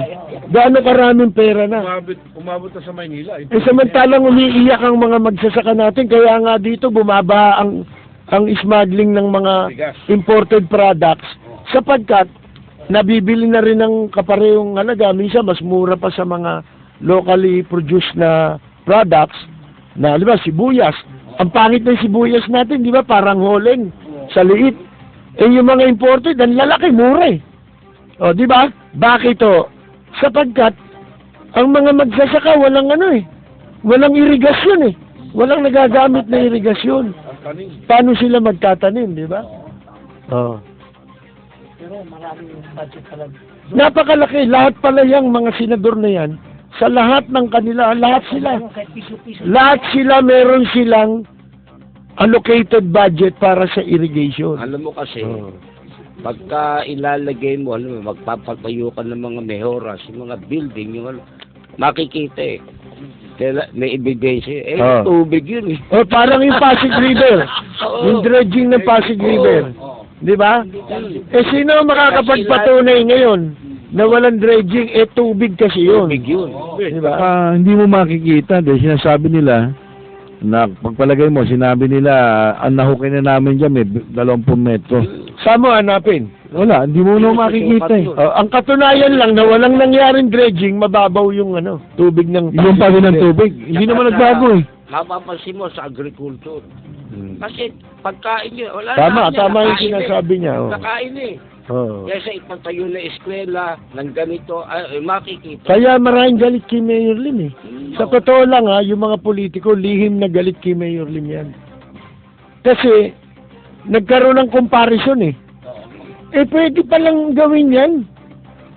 Gaano karaming pera na. Umabot na sa Maynila. Samantalang umiiyak ang mga magsasaka natin, kaya nga dito bumaba ang smuggling ng mga imported products sapagkat nabibili na rin ng kaparehong halaga. Minsan mas mura pa sa mga locally produced na products na, di ba, sibuyas. Ang pangit ng sibuyas natin, di ba, parang holeng sa liit. Yung mga imported, ang lalaki, mura eh. O, di ba? Bakit to? Sapagkat ang mga magsasaka walang walang irigasyon eh. Walang nagagamit na irigasyon. Paano sila magtatanim, di ba? Oh. Pero maraming budget talaga. Napakalaki. Lahat pala yung mga senador na yan, sa lahat ng kanila, lahat sila. Kahit piso-piso. Lahat sila meron silang allocated budget para sa irrigation. Alam mo kasi, pagka ilalagay mo, alam mo, magpapatayo ka ng mga mehoras, yung mga building, yung makikita eh. Kaya may ebidensya. Tubig yun eh. Parang yung Pasig River. Yung dredging ng Pasig River. Di ba? Sino makakapagpatunay ngayon na walang dredging? Tubig kasi yun. Tubig yun. Di ba? Hindi mo makikita. Dahil sinasabi nila, na pagpalagay mo, sinabi nila, ang nahukin na namin dyan, may 20 metro. Saan mo hanapin? Wala, hindi mo na makikita eh. Ang katunayan lang na walang nangyaring dredging, mababaw yung tubig ng Yung pagod ng tubig, hindi naman nagbago eh. Mapapansin mo sa agriculture. Kasi pagkain nyo, wala Tama yung nakain sinasabi niya. Nakain eh. Kaya sa ipatayo na eskwela, ng ganito, makikita. Kaya maraming galit kay Mayor Lim eh. Sa totoo lang yung mga politiko, lihim na galit kay Mayor Lim yan. Kasi, nagkaroon ng comparison eh. Pwede palang gawin yan.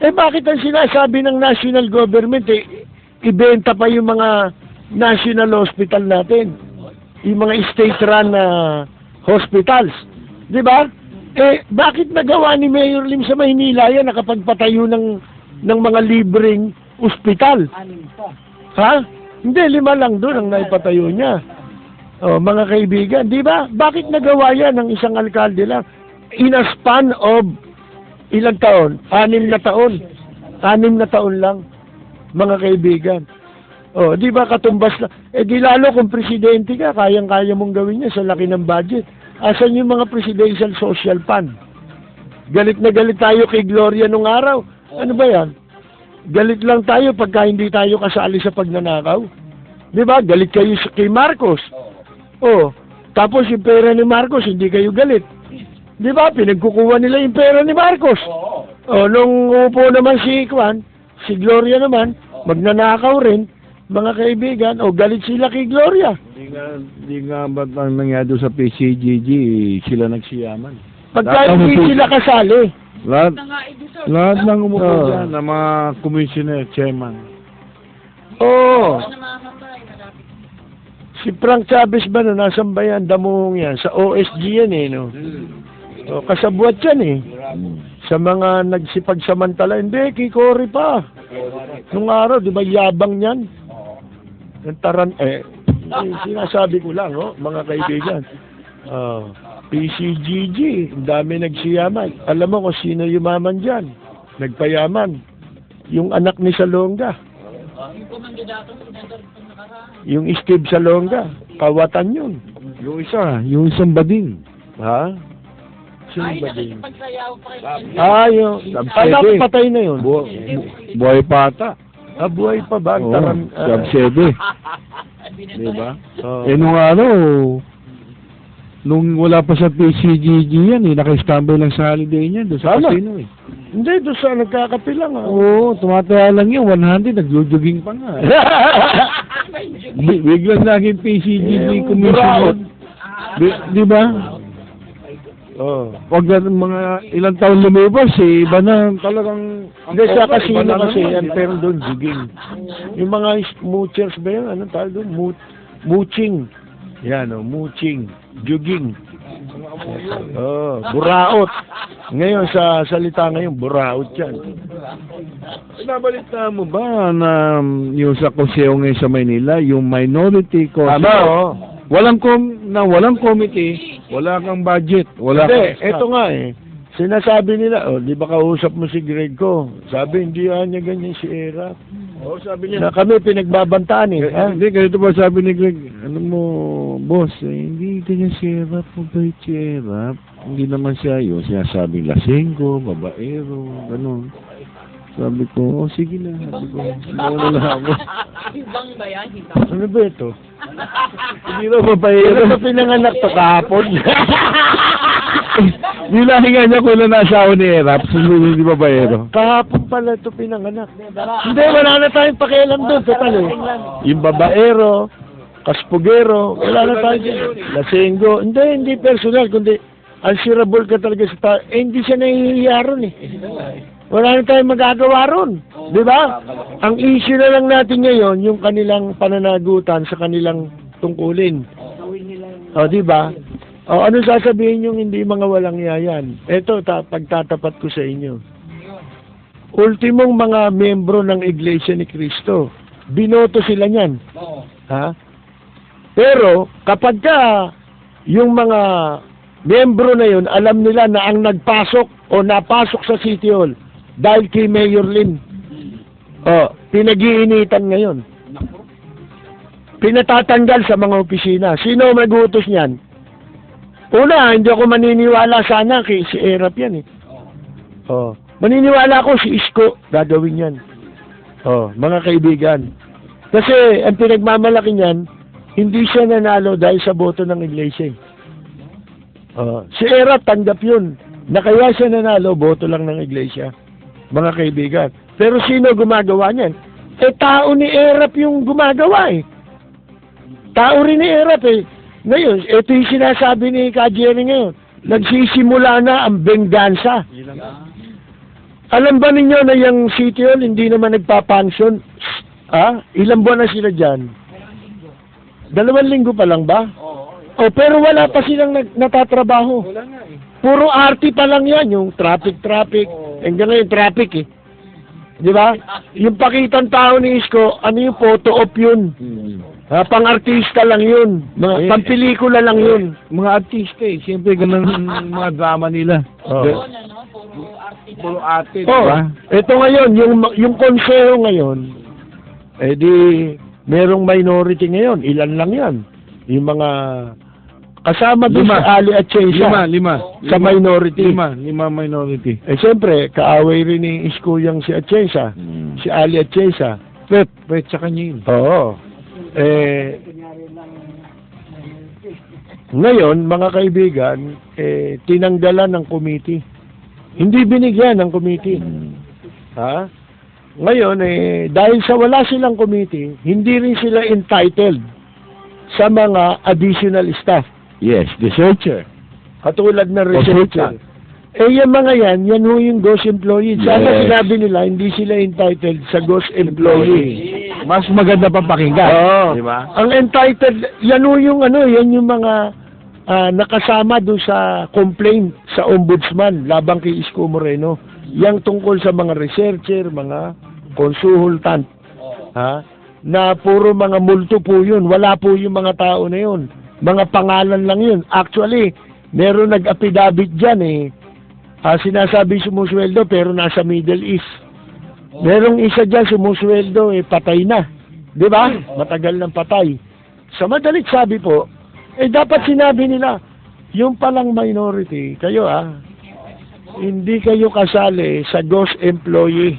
Bakit ang sinasabi ng national government ibenta pa yung mga national hospital natin? Yung mga state-run hospitals. Di ba? Bakit nagawa ni Mayor Lim sa Maynila yan nakapagpatayo ng mga libreng ospital? 6 pa. Ha? Hindi, 5 lang doon ang naipatayo niya. Mga kaibigan, di ba? Bakit nagawa yan ng isang alkalde lang? In a span of ilang taon? 6 na taon. 6 na taon lang, mga kaibigan. Di ba katumbas na? Di lalo kung presidente ka, kayang-kaya mong gawin niya sa laki ng budget. Asan yung mga presidential social fund? Galit na galit tayo kay Gloria nung araw. Ano ba yan? Galit lang tayo pagka hindi tayo kasali sa pagnanakaw. Di ba? Galit kayo kay Marcos. Tapos yung pera ni Marcos, hindi kayo galit. Di ba? Pinagkukuha nila yung pera ni Marcos. Nung upo naman si Gloria naman, magnanakaw rin. Mga kaibigan, galit sila kay Gloria. Hindi nga ba't ang nangyari doon sa PCGG, sila nagsiyaman. Pagka hindi sila kasali. Lahat ng umupo dyan, ng mga commissioner, chairman. Si Frank Chavez ba nasan ba yan? Damuhong yan. Sa OSG yan no? Kasabwat yan Sa mga nagsipagsamantala. Hindi, kay Cory pa. Nung araw, di ba yabang yan? Sinasabi ko lang, mga kaibigan. PCGG, ang dami nagsiyaman. Alam mo kung sino yumaman dyan? Nagpayaman. Yung anak ni Salonga. Yung Steve Salonga. Kawatan yun. Yung isang bading. Ha? Sino bading? Yung Sabsede. anak patay na yun. Buhay pata. Buhay pa ba? Sabsede. Diba? Nung nung wala pa sa PCGG yan eh, naka-standby lang sa holiday niya, doon sa Ano? casino eh. Hindi, doon sa nagkakape lang ah. Oo, tumataya lang yun, 100, nag-jogging pa nga. Biglang naging PCGG commissioner. Di ba? Oh. Pag mga ilang taon lumipas, eh, iba na talagang... Hindi, sa casino iba na kasi, naman. ang term doon, jogging. Yung mga moochers ba yun? Anong tawag doon? Mooching. Yan, mooching. Jogging. Oh, buraot. Ngayon, sa salita ngayon, buraot yan. Nabalita mo ba na yung sa Kuseo ngayon sa Maynila, yung minority Kuseo? Tama, oh. Walang committee, wala kang budget, wala Hindi, kang eto nga eh. Sinasabi nila, oh, di ba kausap mo si Greg ko? Sabi, hindi niya ganyan si Era. Oh, sabi niya. Na kami pinagbabantaan eh. Ha? Hindi, ganito ba sabi ni Greg, ano mo, boss, hindi ganyan si Erap, mabait si Erap. Hindi naman siya yun, sinasabing lasenggo, babaero, gano'n. Sabi ko, oh sige na, sabi ko, ano lang ako. Hibang ba yan? Hibang. Ano ba ito? Hindi na babaero. Ano ba pinanganak to kahapon? Nilahinga niya kung na asawa ni Erap, susunod di babaero. Kahapon pala ito pinanganak. Hindi, wala na tayong pakialam doon. Total eh. Yung babaero, kaspugero, wala na tayo dyan. Lasenggo. Hindi personal, kundi answerable ka talaga sa tao. Hindi siya nahihiya ron eh. Wala na tayong magagawa ron. Di ba? Ang issue na lang natin ngayon, yung kanilang pananagutan sa kanilang tungkulin. O, di ba? O, ano sasabihin yung hindi mga walang yayan? Ito, pagtatapat ko sa inyo. Ultimong mga membro ng Iglesia ni Cristo, binoto sila niyan. Ha? Pero, kapag ka yung mga membro na yun, alam nila na ang nagpasok o napasok sa City Hall, dahil kay Mayor Lim. Pinag-iinitan ngayon. Pinatatanggal sa mga opisina. Sino mag-utos niyan? Una, hindi ako maniniwala sana kay si Erap yan eh. Maniniwala ako si Isko gagawin yan. Mga kaibigan. Kasi ang pinagmamalaki niyan, hindi siya nanalo dahil sa boto ng Iglesia. Si Erap tanggap yun. Na kaya siya nanalo, boto lang ng Iglesia. Mga kaibigan. Pero sino gumagawa niyan? Tao ni Erap yung gumagawa eh. Tao rin ni Erap eh. Ngayon, ito yung sinasabi ni Kajeri ngayon. Nagsisimula na ang benggansa. Alam ba ninyo na yung City Hall hindi naman nagpapansyon? Ilang buwan na sila dyan? 2 linggo pa lang ba? Pero wala pa silang natatrabaho. Puro RT pa lang yan, yung traffic. Hanggang ngayon, traffic eh. Di ba? Yung pakitang tao ni Isko, ano yung photo op yun? Pang-artista lang yun. Pang-pelikula lang yun. Mga artista eh, siyempre ganun mga drama nila. Puro arte, diba? Ito ngayon, yung konseho ngayon, merong minority ngayon. Ilan lang yan? Yung mga kasama doon sa Ali at Chesa. Lima. Sa minority. Lima minority. Siyempre, kaaway rin ni Isko yung si Atienza. Si Ali at Chesa. Pwet sa kanya yun. Oo. Ngayon, mga kaibigan, tinanggalan ng committee. Hindi binigyan ng committee. Ha? Ngayon, dahil sa wala silang committee, hindi rin sila entitled sa mga additional staff. Yes, researcher. Katulad ng researcher. Yung mga yan ho yung ghost employee. Sana sinabi nila, hindi sila entitled sa ghost employee. Mas maganda pa pakinggan. Di ba? Ang entitled, yan ho yung yan yung mga nakasama doon sa complaint sa ombudsman labang kay Isko Moreno. Yang tungkol sa mga researcher, mga consultant. Na puro mga multo po yun. Wala po yung mga tao na yun. Mga pangalan lang yun. Actually, meron nag-affidavit dyan sinasabi sumusweldo pero nasa Middle East. Merong isa dyan sumusweldo patay na. Di ba? Matagal ng patay. Sa madalit sabi po, dapat sinabi nila, yung palang minority, kayo hindi kayo kasali sa ghost employee.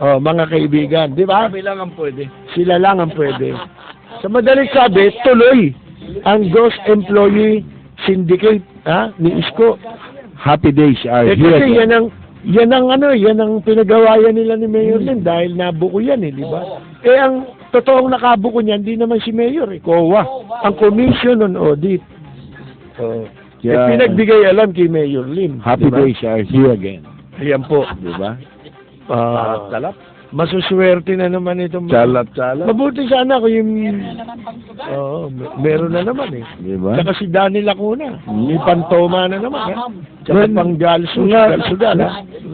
Mga kaibigan, di ba? Kami lang ang pwede. Sila lang ang pwede. Sa madaling sabi, tuloy. ang Ghost Employee Syndicate, ni Isko. Happy days are Eh, here kasi again. yan ang pinagawayan nila ni Mayor Lim dahil nabuko yan di ba? Eh, ang totoong nakabuko niyan, hindi naman si Mayor COA, ang Commission on Audit. Kaya, Pinagbigay alam kay Mayor Lim. happy di ba? days are here again. Ayan po. Di ba? Salap. Masuswerte na naman itong Salap. Mabuti sana kung yung... meron na naman Di ba? Saka si Danny Lacuna. May pantoma na naman Saka Well, pang Galsugal.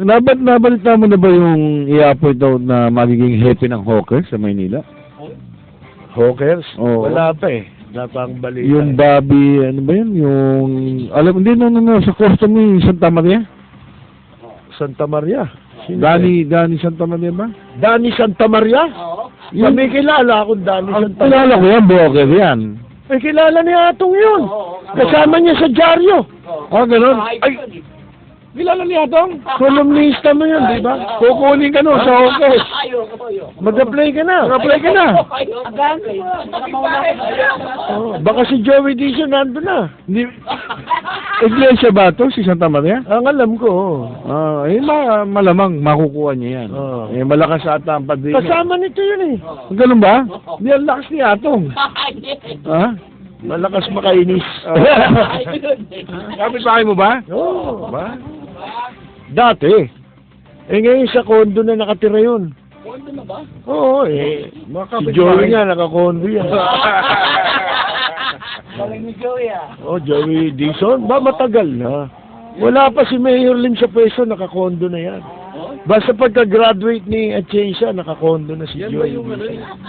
Nabalita mo na ba yung i-appoint daw na magiging hepe ng hawker sa Maynila? Hawkers? Oo. Wala pa Wala pang balita. Yung Bobby, ano ba yun? Yung, hindi sa custom ni Santa Maria? Santa Maria. Sino Danny Santa Maria ba? Danny Santa Maria? Kami kilala akong Danny Santa Maria. Kilala ko yan, broker yan. Ay, kilala ni Atong yun. Kasama niya sa dyaryo. Ganun. Ay, kilala ni Atong? Kolumnista mo yun, di ba? Kukunin ka sa Hawkers. Mag-apply ka na. Baka si Joey Dizon nandun na. Iglesia ba to, si Santa Maria? Ang alam ko. Malamang makukuha niya yan. Malakas ata ang padrino. Kasama nito yun Ganun ba? Di ang lakas ni Atong. Malakas makainis. Kapit pa mo ba? Oo. Dati. Ngayon sa condo na nakatira yun. Condo na ba? Oo Si Joey nga nakakondo yan. Galing ni Joey Joey Dizon? Matagal na. Wala pa si Mayor Lim sa pwesto, nakakondo na yan. Basta pagka-graduate ni Atienza, nakakondo na si Joey.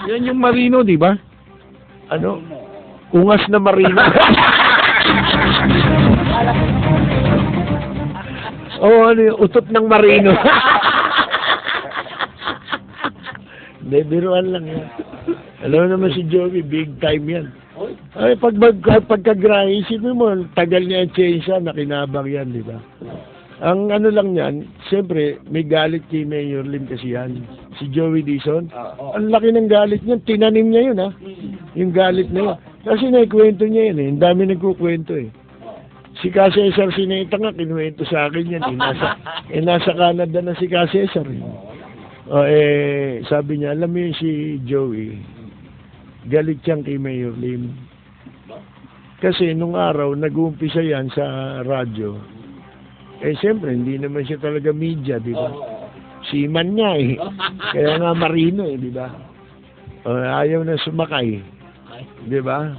Yan yung Marino, di ba? Ano? Ungas na Marino. Utot ng Marino. Hindi, biruan lang yan. Alam naman si Joey, big time yan. Ay, pagka-grahe, isipin mo, tagal niya ang Atienza, nakinabang yan, di ba? Ang ano lang yan, siyempre, may galit kay Mayor Lim kasi yan. Si Joey Dizon. Ang laki ng galit niya, tinanim niya yun, yung galit na yun. Kasi naikwento niya yun, Ang dami nagkukwento, Si Ka Cesar Sineta nga, kinuwento sa akin yan, nasa Canada na si Ka Cesar, sabi niya, alam mo yun si Joey, galit siyang kay Mayor Lim. Kasi nung araw, nag-uumpisa yan sa radyo. Siyempre, hindi naman siya talaga media, di ba? Seaman niya, Kaya nga Marino, di ba? Ayaw na sumakay. Di ba?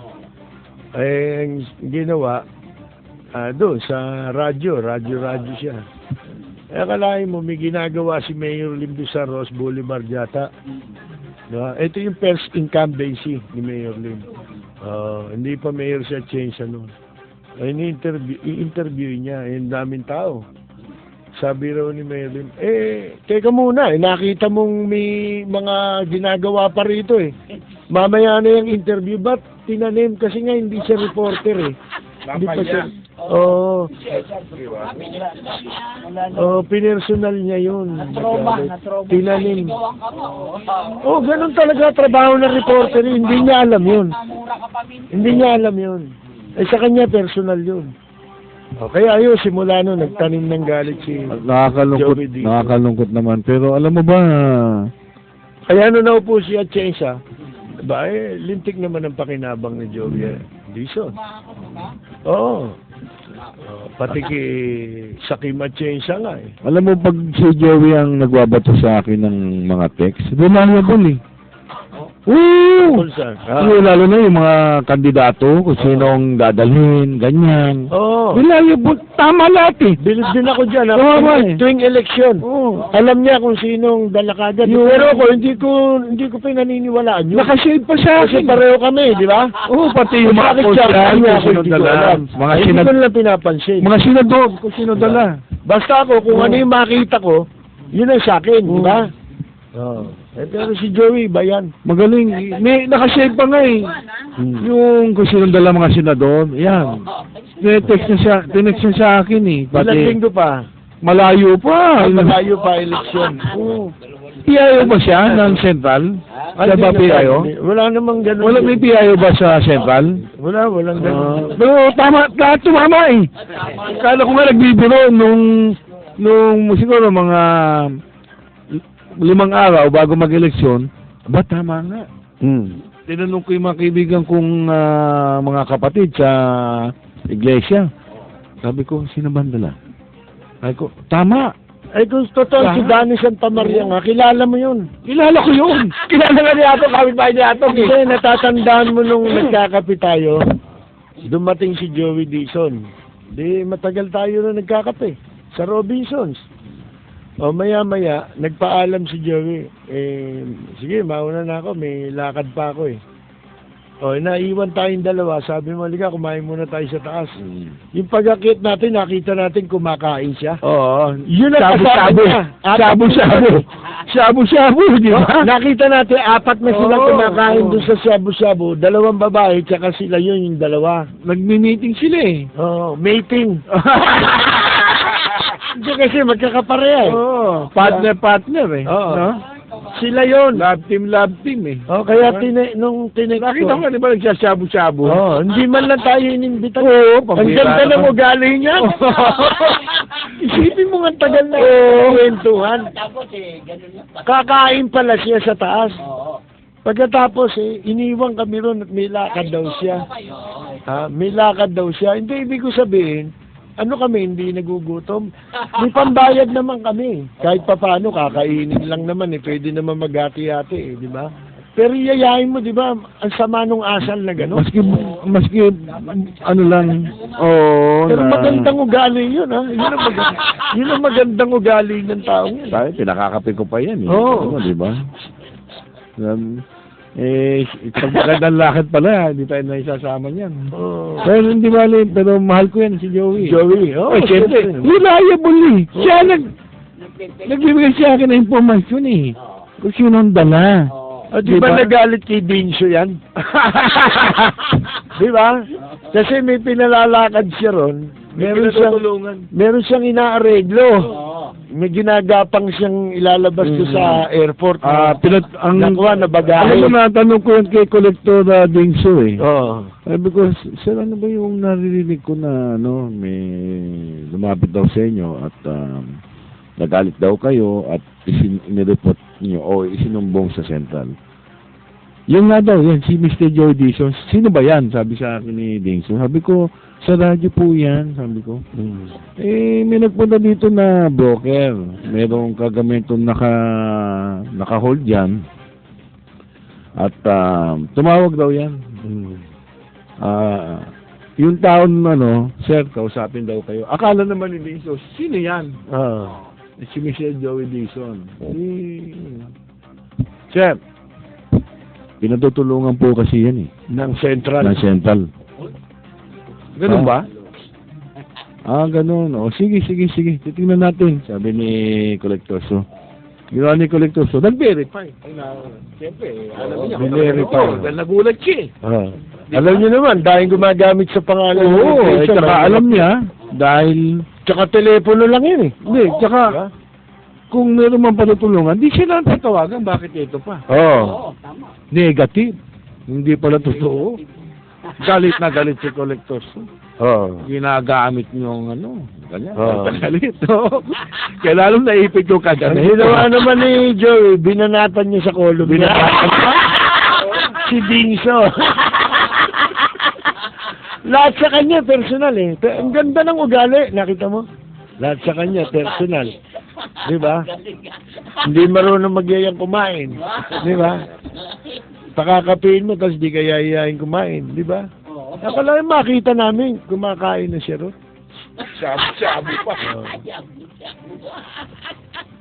Ang ginawa, doon sa radyo siya. Akalain mo, may ginagawa si Mayor Lim doon sa Ross Boulevard yata. Diba? Ito yung first incumbency ni Mayor Lim. Hindi pa mayor siya change i-interview niya, yung daming tao. Sabi raw ni Mayor Lim, teka muna, nakita mong may mga ginagawa pa rito Mamaya na yung interview, ba't tinanim? Kasi nga hindi siya reporter Hindi pa siya. Pinersonal niya yun. Tinanim. Ganun talaga trabaho ng reporter. Hindi niya alam yun. Sa kanya personal yun. Kaya simula nun, nagtanim ng galit si Joey Dizon. Nakakalungkot naman. Pero alam mo ba, kaya naupo si Atienza, lintik naman ang pakinabang ni Joey Dizon. Pati kay Sakim Atienza nga Alam mo, pag si Joey ang nagwabato sa akin ng mga text, reliable lalo na yung mga kandidato, kung sinong dadalhin, ganyan. Reliable, tama lahat Bilib din ako dyan. Tuwing eleksyon. Alam niya kung sinong dala kagad. Pero ako, hindi ko pinaniniwalaan yun. Nakashade pa siya. Kasi pareho kami, di ba? Pati yung mga konsyal, kung sino dala. Hindi ko nila pinapansin. Mga senador, kung sino dala. Basta ako, kung ano yung makita ko, yun ang sa akin, di ba? Pero si Joey, bayan. Magaling. May nakashave pa nga Yung kung sino dala mga senador, yan. Tinext niya sa akin Ilang linggo pa? Malayo pa. Malayo pa eleksyon. PIO ba siya ng Central? Siya ba PIO? Wala namang ganun. Wala may PIO ba sa Central? Walang ganun. Pero tama, lahat tumama eh. Kala ko nga nagbibiro nung siguro mga 5 araw bago mag-eleksyon, ba tama nga. Tinanong ko yung mga kaibigan kong mga kapatid sa iglesia. Sabi ko, sino ba dala? Sabi ko, tama. Ay, kung totoo, si Danny Santa Maria nga, kilala mo yun. Kilala ko yun. Kilala nga ni Atong, kami ba ni Atong eh. Kasi natatandaan mo nung nagkakape tayo, dumating si Joey Dizon. Di matagal tayo na nagkakape sa Robinsons. O maya-maya, nagpaalam si Joey. Sige, mauna na ako, may lakad pa ako eh. O, naiwan tayong dalawa. Sabi mo, liga, kumain muna tayo sa taas. Yung pag-akit natin, nakita natin kumakain siya. Oo. Yun ang kasama niya. Shabu-shabu, di ba? Nakita natin, 4 na silang kumakain doon sa shabu-shabu. 2 babae, tsaka sila yun, yung 2. Nagmi-meeting sila eh. Oo, mating. Hindi kasi magkakapareha eh. Oo. Partner eh. Oo. No? Sila yun. Love team eh. Oh, kaya nung tinik Nakita mo, di ba nagsashabu-shabu? Oh, hindi man lang tayo inimbita. Oo, Ang ganda ng ugali niya. Isipin mo nga tagal na kwentuhan. Kakain pala siya sa taas. Pagkatapos iniwan kami ron at may lakad daw siya. May lakad daw siya. Hindi, ibig ko sabihin, ano kami, hindi nagugutom. May pambayad naman kami. Kahit papaano, kakainin lang naman pwede naman maghati-hati di ba? Pero yayain mo, di ba, ang sama nung asal na gano'n. Maski, ano lang, Pero magandang ugali yun, ha? Yun ang magandang ugali ng taong yun. Tayo, pinakakape ko pa yan, eh. Oo. Di ba? Pag magandang lakad pala, hindi tayo na isasama niyan. Pero hindi bali, pero mahal ko yan si Joey. Siyempre, reliable eh. Siya nagbibigay siya akin ng informasyon eh. Kung sino ang dala. Di ba nagalit kay Dinso yan? Di ba? Kasi may pinalalakad siya ron. Meron siyang inaareglo. May ginagapang siyang ilalabas doon sa airport. Nakuha na bagahe. Alam mo, natanong ko yan kay Collector Dingso eh. Oo. Sabi ko, sir, ano ba yung naririnig ko na may lumapit daw sa inyo at nagalit daw kayo at inireport niyo o isinumbong sa Central. Yung nga daw, yan, si Mr. Joey Dizon. Sino ba yan? Sabi sa akin ni Dingso. Sabi ko, sa radyo po yan, sabi ko. May nagpunta dito na broker. Merong kagamentong naka-hold yan. At tumawag daw yan. Yung taon, sir, kausapin daw kayo. Akala naman ni Dingso, sino yan? Si Mr. Joey Dizon. Sir, pinatutulungan po kasi yan eh. Ng Central. Ganun ba? Ganun. Sige. Titingnan natin. Sabi ni Collector. So, ginawa ni Collector. So, nag-verify. Siyempre, alam niya. Verify. Dahil nagulat siya Alam niyo naman, dahil gumagamit sa pangalan. Tsaka alam niya, dahil... Tsaka telepono lang yun eh. Hindi, tsaka... Kung meron man patutulungan, di sila tatawagan. Bakit ito pa? Negative. Hindi pala totoo. Galit na galit si Collectors. Ginagamit niyong ganyan. Galit. Kaya lalong naipit yung kagalit. Ginawa naman ni Joey, binanatan niya sa kolong. Si Dingso. Lahat sa kanya, personal eh. Ang ganda ng ugali, nakita mo? Lahat sa kanya, personal. Di ba? Hindi marunong magyayang kumain. Di ba? Pakakapiin mo, tapos di kaya yayain kumain. Di ba? Akala makita namin, kumakain na siya ron. Sabi pa.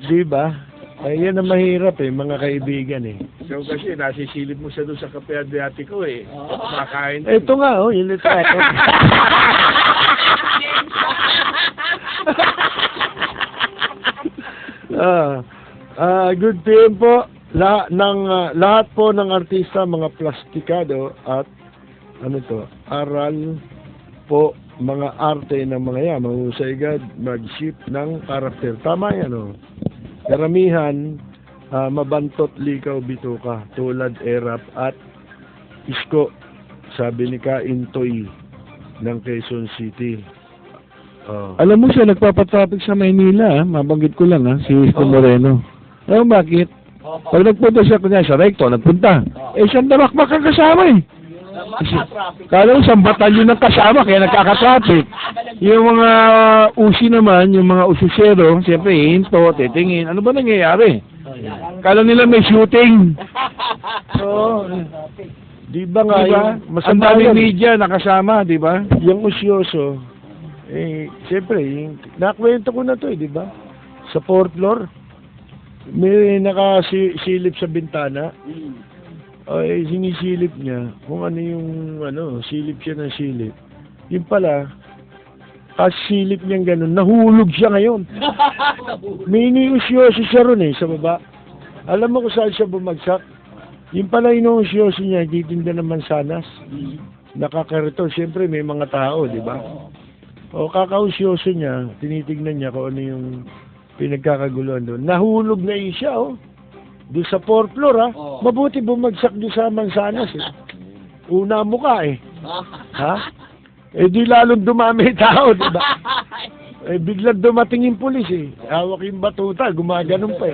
Di ba? Ay, yan ang mahirap mga kaibigan So kasi nasisilip mo siya doon sa Cafe Adriatico kumakain. Ito nga, yung litrato. Good PM po. Lahat po ng artista, mga plastikado at aral po mga arte ng mga yan, mahusay agad mag-ship ng karakter. Tama yan Karamihan mabantot likaw bituka, tulad erap at isko, sabi ni Kaintoy ng Quezon City. Alam mo siya, nagpapatraffic sa Maynila, mabanggit ko lang si Isko Moreno. Alam mo bakit? Pag nagpunta siya kunya sa recto, nagpunta. Siyang damakmak ang kasama Kala mo isang batalyon ng kasama, kaya nagkakatraffic. Yung mga usi naman, yung mga ususero, siyempre hinto, titingin. Ano ba nangyayari? Kala nila may shooting. Di ba nga, Ang daming media nakasama, di ba? yung usyoso, siyempre, nakwento ko na to di ba? Sa 4th floor, may nakasilip sa bintana. Sinisilip niya kung ano yung, silip siya ng silip. Yung pala, silip niyang ganun, nahulog siya ngayon. May iniusyoso siya ron sa baba. Alam mo kung saan siya bumagsak? Yung pala inuusyoso niya, titinda ng mansanas. Nakakarito, siyempre may mga tao, di ba? Kakausyoso niya, tinitignan niya kung ano yung pinagkakaguluhan doon. Nahulog na yun siya, doon sa 4th floor, Mabuti bumagsak doon sa mansanas, Una mukha, Ha? Di lalong dumami tao, di ba? Biglang dumating yung pulis, Hawak yung batuta, gumaganon pa,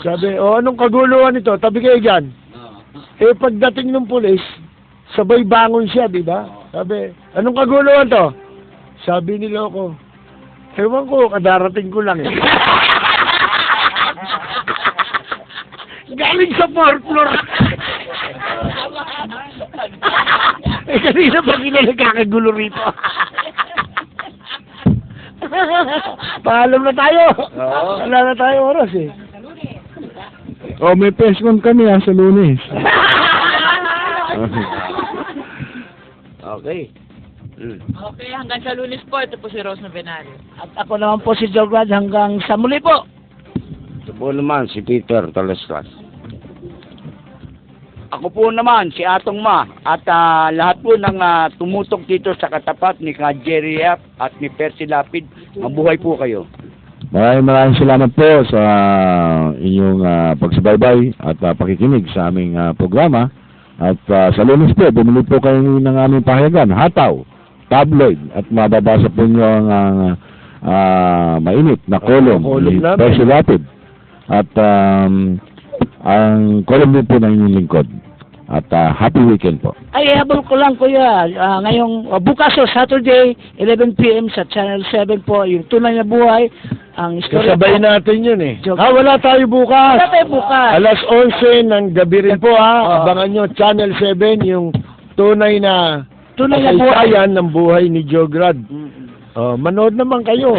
Sabi, anong kaguluhan ito? Tabi kayo dyan. Pagdating ng pulis, sabay bangon siya, di ba? Sabi, anong kaguluhan to? Sabi ni Loko, ewan ko, kadarating ko lang, Galing sa 4th floor. Kanina ba nagkakagulo rito? Paalam na tayo. Wala na tayo oras, May press con kami sa Lunes. Okay. Okay, hanggang sa Lunes po. Ito po si Rose Novenal. At ako naman po si Jograd hanggang sa muli po. Ito po naman si Peter Talascas. Ako po naman si Atong Ma at lahat po ng tumutok dito sa katapat ni Jerry Yap at ni Percy Lapid. Mabuhay po kayo. Maraming salamat po sa inyong pagsubaybay at pakikinig sa aming programa. At sa Lunes po, bumili po kayo ng aming pahayagan, Hataw, Tabloid, at mababasa po nyo ang mainit na column ni Percy Lapid. At ang column din po ng inyong lingkod. At happy weekend po. Ay, habol ko lang, kuya. Ngayong bukas Saturday, 11 p.m. sa Channel 7 po, yung Tunay na Buhay. Ang istorya Kasabay natin yun wala tayo bukas. Wala tayo bukas. Alas 11 ng gabi rin po Abangan nyo, Channel 7, yung tunay na kasaysayan ng buhay ni Jograd. Manood naman kayo.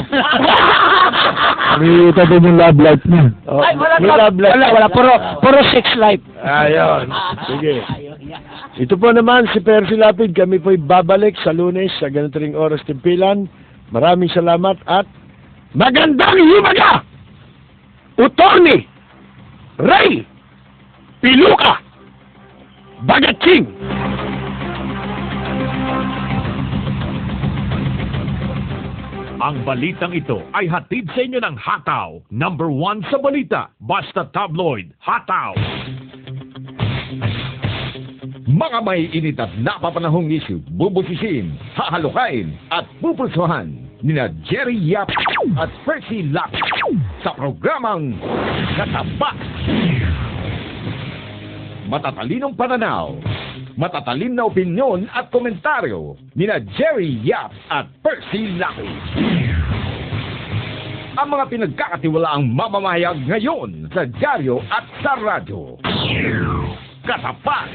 May ito din yung love life niya. Wala. Puro sex life. Ayun. Sige. Ito po naman si Percy Lapid. Kami po'y babalik sa Lunes sa ganito ring oras timpilan. Maraming salamat at magandang himaga! Utorni! Ray! Piluka! Bagatsing! Ang balitang ito ay hatid sa inyo ng Hataw, number 1 sa balita, basta tabloid, Hataw. Mga may init at napapanahong issue, bubusisiin, hahalukain at pupulsuhan nina Jerry Yap at Percy Lap sa programang Katapat. Matatalinong pananaw, matatalim na opinyon at komentaryo nina Jerry Yap at Percy Lapi. Ang mga pinagkakatiwalaang mamamahayag ngayon sa dyaryo at sa radyo. Katapat.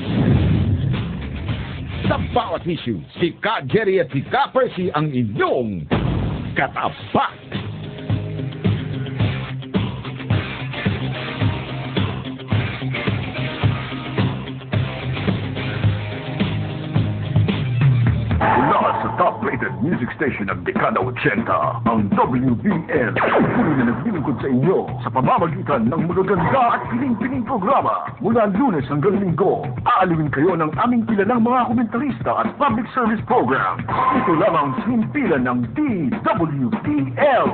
Sa bawat issue, si Ka Jerry at si Ka Percy ang inyong katapat. Mula sa top-rated music station ng Dekada 80, ang WBL. Puri na naglilingkod sa inyo sa pamamagitan ng magaganda at piling-piling programa. Mula Lunes hanggang Linggo, aalawin kayo ng aming kilalang mga komentarista at public service program. Ito lamang simpilan ng DWBL.